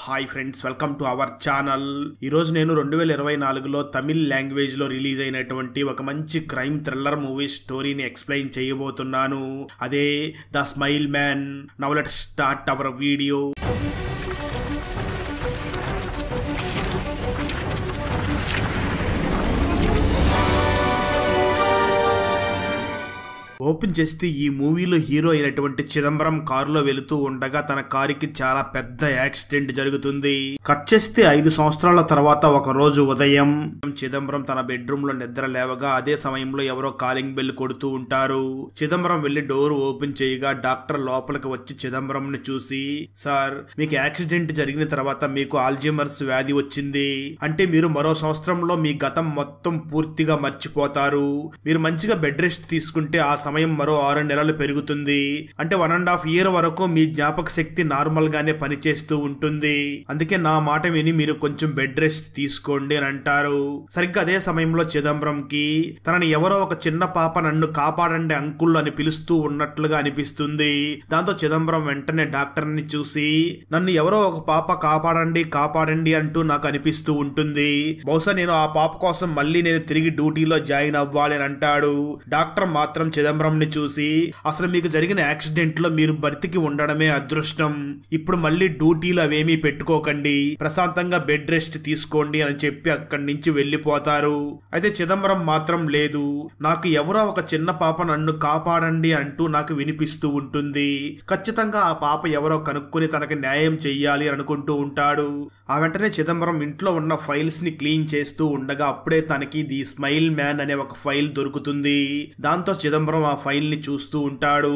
Hi friends, welcome to our channel. ఈరోజు నేను 2024లో Tamil language లో రిలీజ్ అయినటువంటి ఒక మంచి క్రైమ్ థ్రిల్లర్ మూవీ స్టోరీని ఎక్స్ప్లెయిన్ చేయబోతున్నాను. అదే the smile man. Now let's start our video. Open చేస్తే ఈ మూవీలో హీరో అయినటువంటి చిదంబరం కారులో వెళుతూ ఉండగా తన కారుకి చాలా పెద్ద యాక్సిడెంట్ జరుగుతుంది. కట్ చేస్తే 5 సంవత్సరాల తర్వాత ఒక రోజు ఉదయం చిదంబరం తన బెడ్రూమ్ లో నిద్ర లేవగా అదే సమయంలో ఎవరో కాలింగ్ బెల్ కొడుతూ ఉంటారు. చిదంబరం వెళ్లి డోర్ ఓపెన్ చేయగా డాక్టర్ లోపలికి వచ్చి చిదంబరం ని చూసి, సార్, మీకు యాక్సిడెంట్ జరిగిన తర్వాత మీకు ఆల్జీమర్స్ వ్యాధి వచ్చింది. అంటే మీరు మరో సంవత్సరంలో మీ గతం మొత్తం పూర్తిగా మర్చిపోతారు. మీరు మంచిగా బెడ్ రెస్ట్ తీసుకుంటే ఆ సమయం మరో 6 నెలలు పెరుగుతుంది. అంటే 1.5 year వరకు మీ జ్ఞాపక శక్తి నార్మల్ గానే పనిచేస్తూ ఉంటుంది. అందుకే నా మాట విని మీరు కొంచెం బెడ్ రెస్ట్ తీసుకోండి అని అంటారు. సరిగ్గా అదే సమయంలో చిదంబరం కి తనని ఎవరో ఒక చిన్న పాప నన్ను కాపాడండి అంకుల్ అని పిలుస్తూ ఉన్నట్లుగా అనిపిస్తుంది. దాంతో చిదంబరం వెంటనే డాక్టర్ ని చూసి, నన్ను ఎవరో ఒక పాప కాపాడండి అంటూ నాకు అనిపిస్తూ ఉంటుంది. బహుశా నేను ఆ పాప కోసం మళ్ళీ నేను తిరిగి డ్యూటీలో జాయిన్ అవ్వాలి అని అంటాడు. డాక్టర్ మాత్రం చిదంబరం ని చూసి, అసలు మీకు జరిగిన యాక్సిడెంట్ లో మీరు బ్రతికి ఉండడమే అదృష్టం. ఇప్పుడు మళ్ళీ డ్యూటీలు అవేమీ పెట్టుకోకండి, ప్రశాంతంగా బెడ్ రెస్ట్ తీసుకోండి అని చెప్పి అక్కడి నుంచి వెళ్లిపోతారు. అయితే చిదంబరం మాత్రం లేదు, నాకు ఎవరో ఒక చిన్న పాప నన్ను కాపాడండి అంటూ నాకు వినిపిస్తూ ఉంటుంది. ఖచ్చితంగా ఆ పాప ఎవరో కనుక్కొని తనకి న్యాయం చెయ్యాలి అనుకుంటూ ఉంటాడు. ఆ వెంటనే చిదంబరం ఇంట్లో ఉన్న ఫైల్స్ ని క్లీన్ చేస్తూ ఉండగా అప్పుడే తనకి ది స్మైల్ మ్యాన్ అనే ఒక ఫైల్ దొరుకుతుంది. దాంతో చిదంబరం ఆ ఫైల్ ని చూస్తూ ఉంటాడు.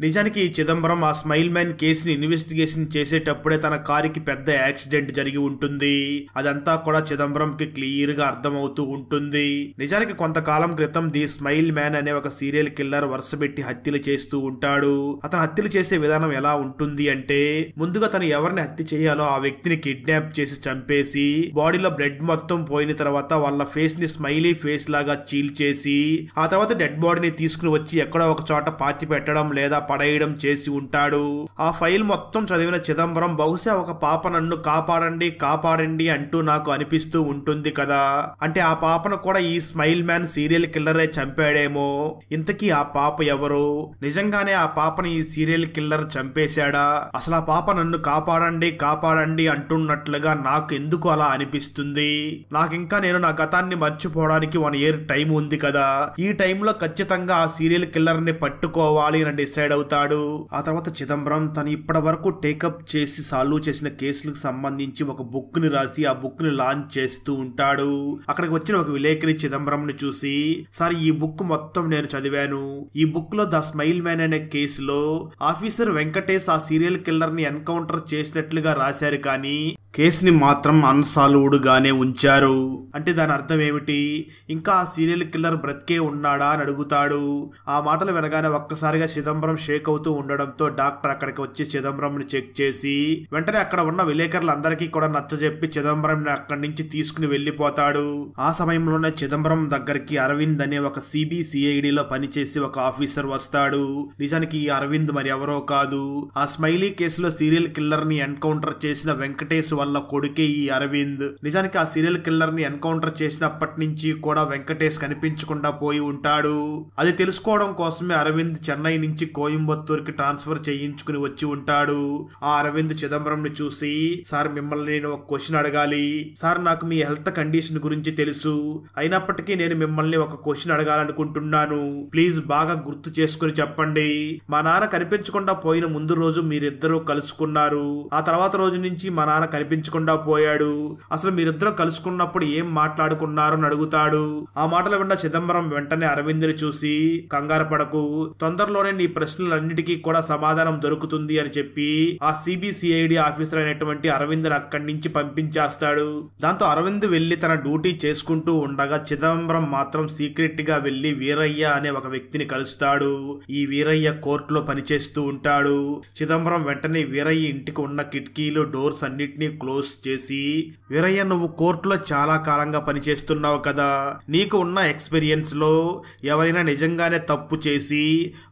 నిజానికి చిదంబరం ఆ స్మైల్ మ్యాన్ కేసుని ఇన్వెస్టిగేషన్ చేసేటప్పుడే తన కారుకి పెద్ద యాక్సిడెంట్ జరిగి ఉంటుంది. అదంతా కూడా చిదంబరం కి క్లియర్ గా అర్థమవుతూ ఉంటుంది. నిజానికి కొంతకాలం క్రితం ది స్మైల్ మ్యాన్ అనే ఒక సీరియల్ కిల్లర్ వరుసపెట్టి హత్యలు చేస్తూ ఉంటాడు. అతను హత్యలు చేసే విధానం ఎలా ఉంటుంది అంటే, ముందుగా తను ఎవరిని హత్య చేయాలో ఆ వ్యక్తిని కిడ్నాప్ చేసి చంపేసి బాడీలో బ్లడ్ మొత్తం పోయిన తర్వాత వాళ్ళ ఫేస్ ని స్మైలీ ఫేస్ లాగా చీల్చేసి ఆ తర్వాత డెడ్ బాడీని తీసుకుని వచ్చి ఎక్కడో ఒక చోట పాతి పెట్టడం లేదా పడేయడం చేసి ఉంటాడు. ఆ ఫైల్ మొత్తం చదివిన చిదంబరం, బహుశా ఒక పాప నన్ను కాపాడండి అంటూ నాకు అనిపిస్తూ ఉంటుంది కదా, అంటే ఆ పాపను కూడా ఈ స్మైల్ మ్యాన్ సీరియల్ కిల్లరే చంపాడేమో. ఇంతకీ ఆ పాప ఎవరు? నిజంగానే ఆ పాపని ఈ సీరియల్ కిల్లర్ చంపేశాడా? అసలు ఆ పాప నన్ను కాపాడండి అంటున్నట్లుగా నాకు ఎందుకు అలా అనిపిస్తుంది? నాకింకా నేను నా గతాన్ని మర్చిపోవడానికి 1 year టైం ఉంది కదా, ఈ టైంలో ఖచ్చితంగా ఆ సీరియల్ కిల్లర్ ని పట్టుకోవాలి అని డిసైడ్ అవుతాడు. ఆ తర్వాత చిదంబరం తను ఇప్పటి వరకు టేకప్ చేసి సాల్వ్ చేసిన కేసులకు సంబంధించి ఒక బుక్ ని రాసి ఆ బుక్ ని లాంచ్ చేస్తూ ఉంటాడు. అక్కడికి వచ్చిన ఒక విలేకరి చిదంబరం ని చూసి, సార్, ఈ బుక్ మొత్తం నేను చదివాను. ఈ బుక్ లో ద స్మైల్ మ్యాన్ అనే కేసులో ఆఫీసర్ వెంకటేష్ ఆ సీరియల్ కిల్లర్ ని ఎన్కౌంటర్ చేసినట్లుగా రాశారు, కానీ కేసుని మాత్రం అన్సాల్వ్డ్ గానే ఉంచారు. అంటే దాని అర్థం ఏమిటి? ఇంకా ఆ సీరియల్ కిల్లర్ బ్రతికే ఉన్నాడా అని అడుగుతాడు. ఆ మాటలు వినగానే ఒక్కసారిగా చిదంబరం షేక్ అవుతూ ఉండడంతో డాక్టర్ అక్కడికి వచ్చి చిదంబరం ని చెక్ చేసి వెంటనే అక్కడ ఉన్న విలేకరులందరికీ కూడా నచ్చజెప్పి చిదంబరం ని అక్కడి నుంచి తీసుకుని వెళ్లిపోతాడు. ఆ సమయంలోనే చిదంబరం దగ్గరికి అరవింద్ అనే ఒక సిబిసిఐడిలో పనిచేసి ఒక ఆఫీసర్ వస్తాడు. నిజానికి ఈ అరవింద్ మరి ఎవరో కాదు, ఆ స్మైలీ కేసులో సీరియల్ కిల్లర్ ని ఎన్కౌంటర్ చేసిన వెంకటేష్ వల్ల కొడుకే ఈ అరవింద్. నిజానికి ఆ సీరియల్ కిల్లర్ ని ఎన్కౌంటర్ చేసినప్పటి నుంచి కూడా వెంకటేష్ కనిపించకుండా పోయి ఉంటాడు. అది తెలుసుకోవడం కోసమే అరవింద్ చెన్నై నుంచి కోయంబత్తూర్ కి ట్రాన్స్ఫర్ చేయించుకుని వచ్చి ఉంటాడు. ఆ అరవింద్ చిదంబరం ని చూసి, సార్, మిమ్మల్ని నేను ఒక క్వశ్చన్ అడగాలి. సార్, నాకు మీ హెల్త్ కండిషన్ గురించి తెలుసు, అయినప్పటికీ నేను మిమ్మల్ని ఒక క్వశ్చన్ అడగాలనుకుంటున్నాను. ప్లీజ్ బాగా గుర్తు చేసుకుని చెప్పండి. మా నాన్న కనిపించకుండా పోయిన ముందు రోజు మీరిద్దరూ కలుసుకున్నారు. ఆ తర్వాత రోజు నుంచి మా నాన్న కనిపించకుండా పోయాడు. అసలు మీరిద్దరూ కలుసుకున్నప్పుడు ఏం మాట్లాడుకున్నారు అని అడుగుతాడు. ఆ మాటలు విన్న చిదంబరం వెంటనే అరవింద్ని చూసి, కంగారు పడకు, తొందరలోనే నీ ప్రశ్నలన్నిటికీ కూడా సమాధానం దొరుకుతుంది అని చెప్పి ఆ సిబిసిఐడి ఆఫీసర్ అయినటువంటి అరవింద్ అక్కడి నుంచి పంపించేస్తాడు. దాంతో అరవింద్ వెళ్లి తన డ్యూటీ చేసుకుంటూ ఉండగా చిదంబరం మాత్రం సీక్రెట్ గా వెళ్లి వీరయ్య అనే ఒక వ్యక్తిని కలుస్తాడు. ఈ వీరయ్య కోర్టులో పనిచేస్తూ ఉంటాడు. చిదంబరం వెంటనే వీరయ్య ఇంటికి ఉన్న కిటికీలు, డోర్స్ అన్నిటినీ క్లోజ్ చేసి, వీరయ్య నువ్వు కోర్టులో చాలా కాలంగా పనిచేస్తున్నావు కదా, నీకు ఉన్న ఎక్స్పీరియన్స్ లో ఎవరైనా నిజంగానే తప్పు చేసి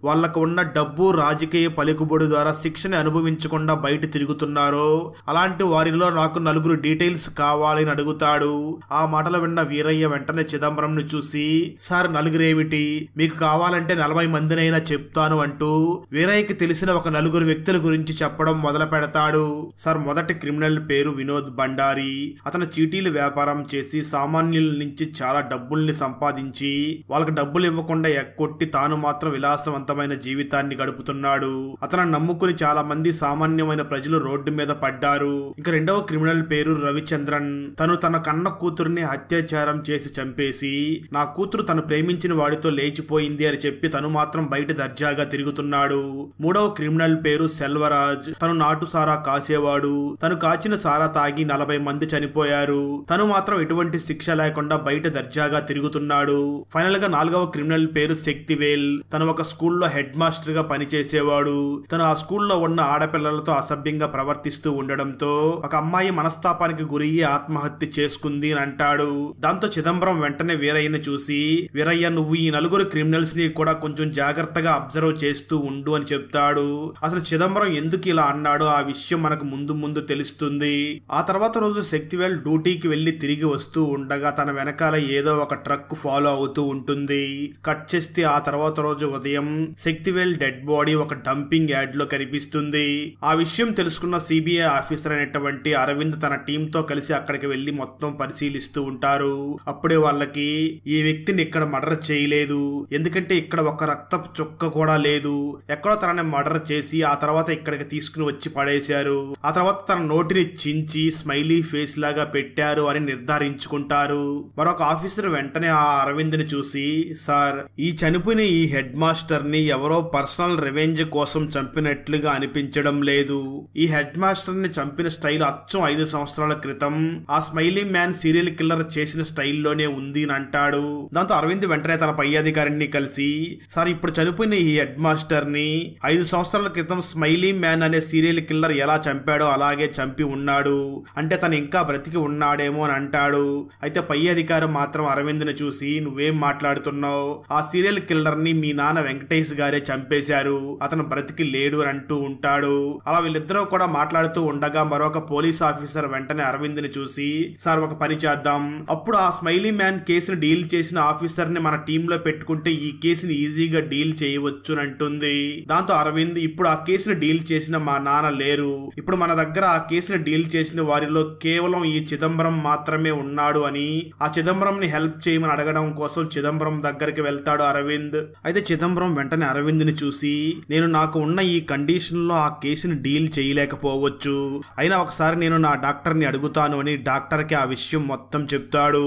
వాళ్ళకు ఉన్న డబ్బు రాజకీయ పలుకుబడి ద్వారా శిక్షని అనుభవించకుండా బయట తిరుగుతున్నారో అలాంటి వారిలో నాకు 4 డీటెయిల్స్ కావాలని అడుగుతాడు. ఆ మాటలు విన్న వీరయ్య వెంటనే చిదంబరం ను చూసి, సార్ 4 ఏమిటి, మీకు కావాలంటే 40 మందినైనా చెప్తాను అంటూ వీరయ్యకి తెలిసిన ఒక 4 వ్యక్తుల గురించి చెప్పడం మొదలు పెడతాడు. సార్ మొదటి క్రిమినల్ పేరు వినోద్ భండారి. అతను చీటీలు వ్యాపారం చేసి సామాన్యుల నుంచి చాలా డబ్బుల్ని సంపాదించి వాళ్ళకి డబ్బులు ఇవ్వకుండా ఎక్కొట్టి తాను మాత్రం విలాసవంతమైన జీవితాన్ని గడుపుతున్నాడు. అతను నమ్ముకుని చాలా మంది సామాన్యమైన ప్రజలు రోడ్డు మీద పడ్డారు. ఇక రెండవ క్రిమినల్ పేరు రవిచంద్రన్. తను తన కన్న కూతుర్ని అత్యాచారం చేసి చంపేసి నా కూతురు తను ప్రేమించిన వాడితో లేచిపోయింది అని చెప్పి తను మాత్రం బయట దర్జాగా తిరుగుతున్నాడు. మూడవ క్రిమినల్ పేరు సెల్వరాజ్. తను నాటు సారా కాసేవాడు. తను కాచిన సారా తాగి 40 మంది చనిపోయారు. తను మాత్రం ఎటువంటి శిక్ష లేకుండా బయట దర్జాగా తిరుగుతున్నాడు. ఫైనల్ గా 4వ క్రిమినల్ పేరు శక్తివేల్. తను ఒక స్కూల్లో హెడ్ మాస్టర్ గా పనిచేసేవాడు. తను ఆ స్కూల్లో ఉన్న ఆడపిల్లలతో అసభ్యంగా ప్రవర్తిస్తూ ఉండడంతో ఒక అమ్మాయి మనస్తాపానికి గురయ్యి ఆత్మహత్య చేసుకుంది అని అంటాడు. దాంతో చిదంబరం వెంటనే వీరయ్యని చూసి, వీరయ్య నువ్వు ఈ 4 క్రిమినల్స్ ని కూడా కొంచెం జాగ్రత్తగా అబ్జర్వ్ చేస్తూ ఉండు అని చెప్తాడు. అసలు చిదంబరం ఎందుకు ఇలా అన్నాడో ఆ విషయం మనకు ముందు ముందు తెలుస్తుంది. ఆ తర్వాత రోజు శక్తివేల్ డ్యూటీకి వెళ్లి తిరిగి వస్తూ ఉండగా తన వెనకాల ఏదో ఒక ట్రక్ ఫాలో అవుతూ ఉంటుంది. కట్ చేస్తే ఆ తర్వాత రోజు ఉదయం శక్తివేల్ డెడ్ బాడీ ఒక డంపింగ్ యార్డ్ లో కనిపిస్తుంది. ఆ విషయం తెలుసుకున్న సిబిఐ ఆఫీసర్ అయినటువంటి అరవింద్ తన టీమ్ తో కలిసి అక్కడికి వెళ్లి మొత్తం పరిశీలిస్తూ ఉంటారు. అప్పుడే వాళ్ళకి ఈ వ్యక్తిని ఇక్కడ మర్డర్ చేయలేదు, ఎందుకంటే ఇక్కడ ఒక రక్తపు చుక్క కూడా లేదు, ఎక్కడో తనని మర్డర్ చేసి ఆ తర్వాత ఇక్కడికి తీసుకుని వచ్చి పడేశారు. ఆ తర్వాత తన నోటిని చించి స్మైలీ ఫేస్ లాగా పెట్టారు అని నిర్ధారించుకుంటారు. మరొక ఆఫీసర్ వెంటనే ఆ అరవింద్ ని చూసి, సార్ ఈ చనిపోయిన ఈ హెడ్ మాస్టర్ ని ఎవరో పర్సనల్ రివెంజ్ కోసం చంపినట్లుగా అనిపించడం లేదు. ఈ హెడ్ మాస్టర్ ని చంపిన స్టైల్ అచ్చం 5 సంవత్సరాల క్రితం ఆ స్మైలీ మ్యాన్ సీరియల్ కిల్లర్ చేసిన స్టైల్లోనే ఉంది అని అంటాడు. దాంతో అరవింద్ వెంటనే తన పై అధికారిని కలిసి, సార్ ఇప్పుడు చనిపోయిన ఈ హెడ్ మాస్టర్ ని 5 సంవత్సరాల క్రితం స్మైలీ మ్యాన్ అనే సీరియల్ కిల్లర్ ఎలా చంపాడో అలాగే చంపి ఉన్నాడు, అంటే తను ఇంకా బ్రతికి ఉన్నాడేమో అని అంటాడు. అయితే పై అధికారం మాత్రం అరవింద్ ని చూసి, నువ్వేం మాట్లాడుతున్నావు, ఆ సీరియల్ కిల్లర్ ని మీ నాన్న వెంకటేష్ గారే చంపేశారు, అతను బ్రతికి లేడు అని అంటూ ఉంటాడు. అలా వీళ్ళిద్దరూ కూడా మాట్లాడుతూ ఉండగా మరొక పోలీస్ ఆఫీసర్ వెంటనే అరవింద్ ని చూసి, సార్ ఒక పని చేద్దాం, అప్పుడు ఆ స్మైలీ మ్యాన్ కేసును డీల్ చేసిన ఆఫీసర్ ని మన టీమ్ లో పెట్టుకుంటే ఈ కేసుని ఈజీగా డీల్ చేయవచ్చు అని అంటుంది. దాంతో అరవింద్, ఇప్పుడు ఆ కేసును డీల్ చేసిన మా నాన్న లేరు, ఇప్పుడు మన దగ్గర ఆ కేసును డీల్ చేసిన వారిలో కేవలం ఈ చిదంబరం మాత్రమే ఉన్నాడు అని ఆ చిదంబరం ని హెల్ప్ చేయమని అడగడం కోసం చిదంబరం దగ్గరికి వెళ్తాడు అరవింద్. అయితే చిదంబరం వెంటనే అరవింద్ ని చూసి, నేను నాకు ఉన్న ఈ కండిషన్ లో ఆ కేసుని డీల్ చేయలేకపోవచ్చు, అయినా ఒకసారి నేను నా డాక్టర్ ని అడుగుతాను అని డాక్టర్ కి ఆ విషయం మొత్తం చెప్తాడు.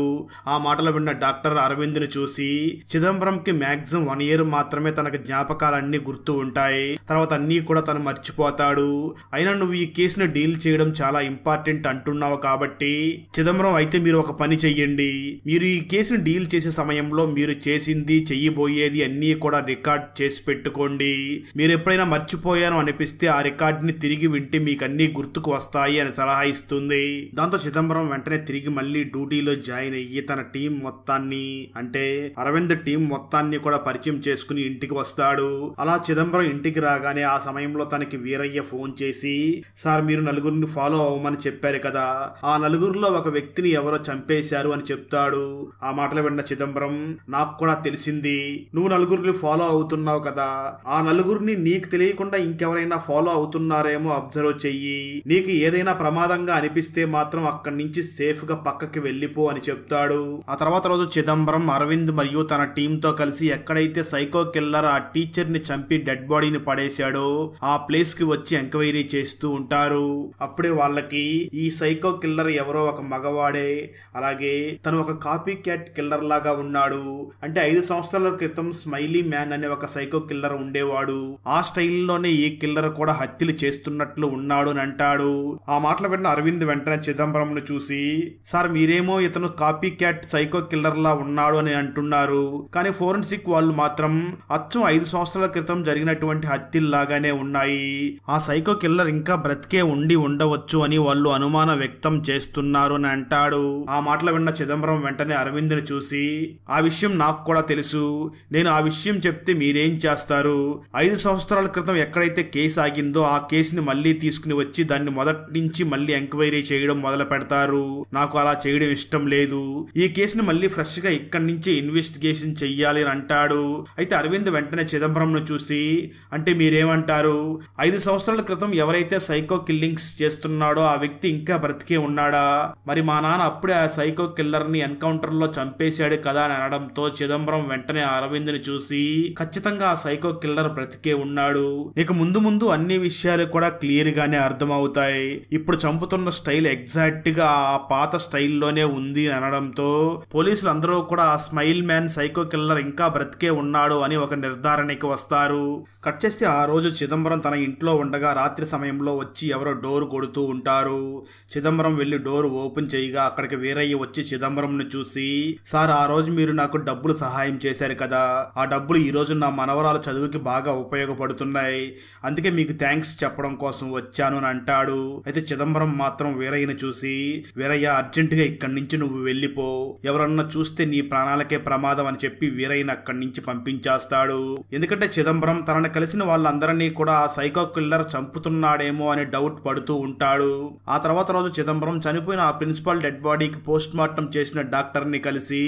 ఆ మాటలు విన్న డాక్టర్ అరవింద్ ని చూసి, చిదంబరం కి మాక్సిమం 1 year మాత్రమే తనకు జ్ఞాపకాలన్నీ గుర్తు ఉంటాయి, తర్వాత అన్నీ కూడా తను మర్చిపోతాడు, అయినా నువ్వు ఈ కేసును డీల్ చేయడం చాలా ఇంపార్టెంట్ అంటున్నావు కాబట్టి చిదంబరం అయితే మీరు ఒక పని చెయ్యండి, మీరు ఈ కేసును డీల్ చేసే సమయంలో మీరు చేసింది చెయ్యబోయేది అన్నీ కూడా రికార్డ్ చేసి పెట్టుకోండి, మీరు ఎప్పుడైనా మర్చిపోయాను అనిపిస్తే ఆ రికార్డ్ ని తిరిగి వింటే మీకు అన్ని గుర్తుకు వస్తాయి అని సలహా ఇస్తుంది. దాంతో చిదంబరం వెంటనే తిరిగి మళ్ళీ డ్యూటీలో జాయిన్ అయ్యి తన టీం మొత్తాన్ని, అంటే అరవింద్ టీం మొత్తాన్ని కూడా పరిచయం చేసుకుని ఇంటికి వస్తాడు. అలా చిదంబరం ఇంటికి రాగానే ఆ సమయంలో తనకి వీరయ్య ఫోన్ చేసి, సార్ మీరు 4 ఫాలో అవ్వమని చెప్పారు కదా, ఆ 4లో ఒక వ్యక్తిని ఎవరో చంపేశారు అని చెప్తాడు. ఆ మాటలు విన్న చిదంబరం, నాకు కూడా తెలిసింది, నువ్వు 4 ఫాలో అవుతున్నావు కదా, ఆ 4 నీకు తెలియకుండా ఇంకెవరైనా ఫాలో అవుతున్నారేమో అబ్జర్వ్ చెయ్యి, నీకు ఏదైనా ప్రమాదంగా అనిపిస్తే మాత్రం అక్కడి నుంచి సేఫ్ గా పక్కకి వెళ్ళిపో అని చెప్తాడు. ఆ తర్వాత రోజు చిదంబరం అరవింద్ మరియు తన టీమ్ తో కలిసి ఎక్కడైతే సైకో కిల్లర్ ఆ టీచర్ ని చంపి డెడ్ బాడీని పడేశాడో ఆ ప్లేస్ కి వచ్చి ఎంక్వైరీ చేస్తూ ఉంటారు. అప్పుడే వాళ్ళకి ఈ సైకో కిల్లర్ ఎవరో ఒక మగవాడే, అలాగే తను ఒక కాపీ క్యాట్ కిల్లర్ లాగా ఉన్నాడు, అంటే 5 సంవత్సరాల క్రితం స్మైలీ మ్యాన్ అనే ఒక సైకో కిల్లర్ ఉండేవాడు, ఆ స్టైల్లోనే ఈ కిల్లర్ కూడా హత్యలు చేస్తున్నట్లు ఉన్నాడు అని అంటాడు. ఆ మాటలు విన్న అరవింద్ వెంటనే చిదంబరం ను చూసి, సార్ మీరేమో ఇతను కాపీ క్యాట్ సైకో కిల్లర్ లా ఉన్నాడు అని అంటున్నారు, కానీ ఫోరెన్సిక్ వాళ్ళు మాత్రం అచ్చం 5 సంవత్సరాల క్రితం జరిగినటువంటి హత్యల్లాగానే ఉన్నాయి, ఆ సైకో కిల్లర్ ఇంకా బ్రతికే ఉండి ఉండవచ్చు అని వాళ్ళు అనుమానం వ్యక్తం చేస్తున్నారు అని అంటాడు. ఆ మాటలు విన్న చిదంబరం వెంటనే అరవింద్ని చూసి, ఆ విషయం నాకు కూడా తెలుసు, నేను ఆ విషయం చెప్తే మీరేం చేస్తారు? 5 సంవత్సరాల క్రితం ఎక్కడైతే కేసు ఆగిందో ఆ కేసుని మళ్ళీ తీసుకుని వచ్చి దాన్ని మొదటి నుంచి మళ్ళీ ఎంక్వైరీ చేయడం మొదలు పెడతారు. నాకు అలా చేయడం ఇష్టం లేదు. ఈ కేసుని మళ్ళీ ఫ్రెష్ గా ఇక్కడి నుంచి ఇన్వెస్టిగేషన్ చెయ్యాలి అని అంటాడు. అయితే అరవింద్ వెంటనే చిదంబరంను చూసి, అంటే మీరేమంటారు? 5 సంవత్సరాల క్రితం ఎవరైతే సైకో కిల్లింగ్స్ చేస్తున్నాడో ఆ వ్యక్తి ఇంకా బ్రతికే ఉన్నాడా? మరి మా నాన్న అప్పుడే ఆ సైకో కిల్లర్ ని ఎన్కౌంటర్ లో చంపేశాడు కదా అని అనడంతో చిదంబరం వెంటనే అరవింద్ ని చూసి, ఖచ్చితంగా ఆ సైకో కిల్లర్ బ్రతికే ఉన్నాడు. ఇక ముందు ముందు అన్ని విషయాలు కూడా క్లియర్ గానే అర్థమవుతాయి. ఇప్పుడు చంపుతున్న స్టైల్ ఎగ్జాక్ట్ గా ఆ పాత స్టైల్లోనే ఉంది అనడంతో పోలీసులు అందరూ కూడా ఆ స్మైల్ మ్యాన్ సైకో కిల్లర్ ఇంకా బ్రతికే ఉన్నాడు అని ఒక నిర్ధారణకి వస్తారు. కట్ చేసి ఆ రోజు చిదంబరం తన ఇంట్లో ఉండగా రాత్రి సమయంలో వచ్చి ఎవరో డోర్ కొడుతూ ఉంటారు. చిదంబరం వెళ్లి డోర్ ఓపెన్ చేయగా అక్కడికి వీరయ్య వచ్చి చిదంబరంను చూసి, సార్ ఆ రోజు మీరు నాకు డబ్బులు సహాయం చేశారు కదా, ఆ డబ్బులు ఈ రోజు నా మనవరాల చదువుకి బాగా ఉపయోగపడుతున్నాయి, అందుకే మీకు థ్యాంక్స్ చెప్పడం కోసం వచ్చాను అని అంటాడు. అయితే చిదంబరం మాత్రం వీరయ్యను చూసి, వీరయ్య అర్జెంటుగా ఇక్కడి నుంచి నువ్వు వెళ్ళిపో, ఎవరన్నా చూస్తే నీ ప్రాణాలకే ప్రమాదం అని చెప్పి వీరయ్యను అక్కడి నుంచి పంపించేస్తాడు. ఎందుకంటే చిదంబరం తనని కలిసిన వాళ్ళందరినీ కూడా ఆ సైకో కిల్లర్ చంపుతున్నాడేమో అని డౌట్ పడుతూ ఉంటాడు. ఆ తర్వాత రోజు చిదంబరం చనిపోయిన ఆ ప్రిన్సిపల్ డెడ్ బాడీకి పోస్ట్ మార్టం చేసిన డాక్టర్ ని కలిసి,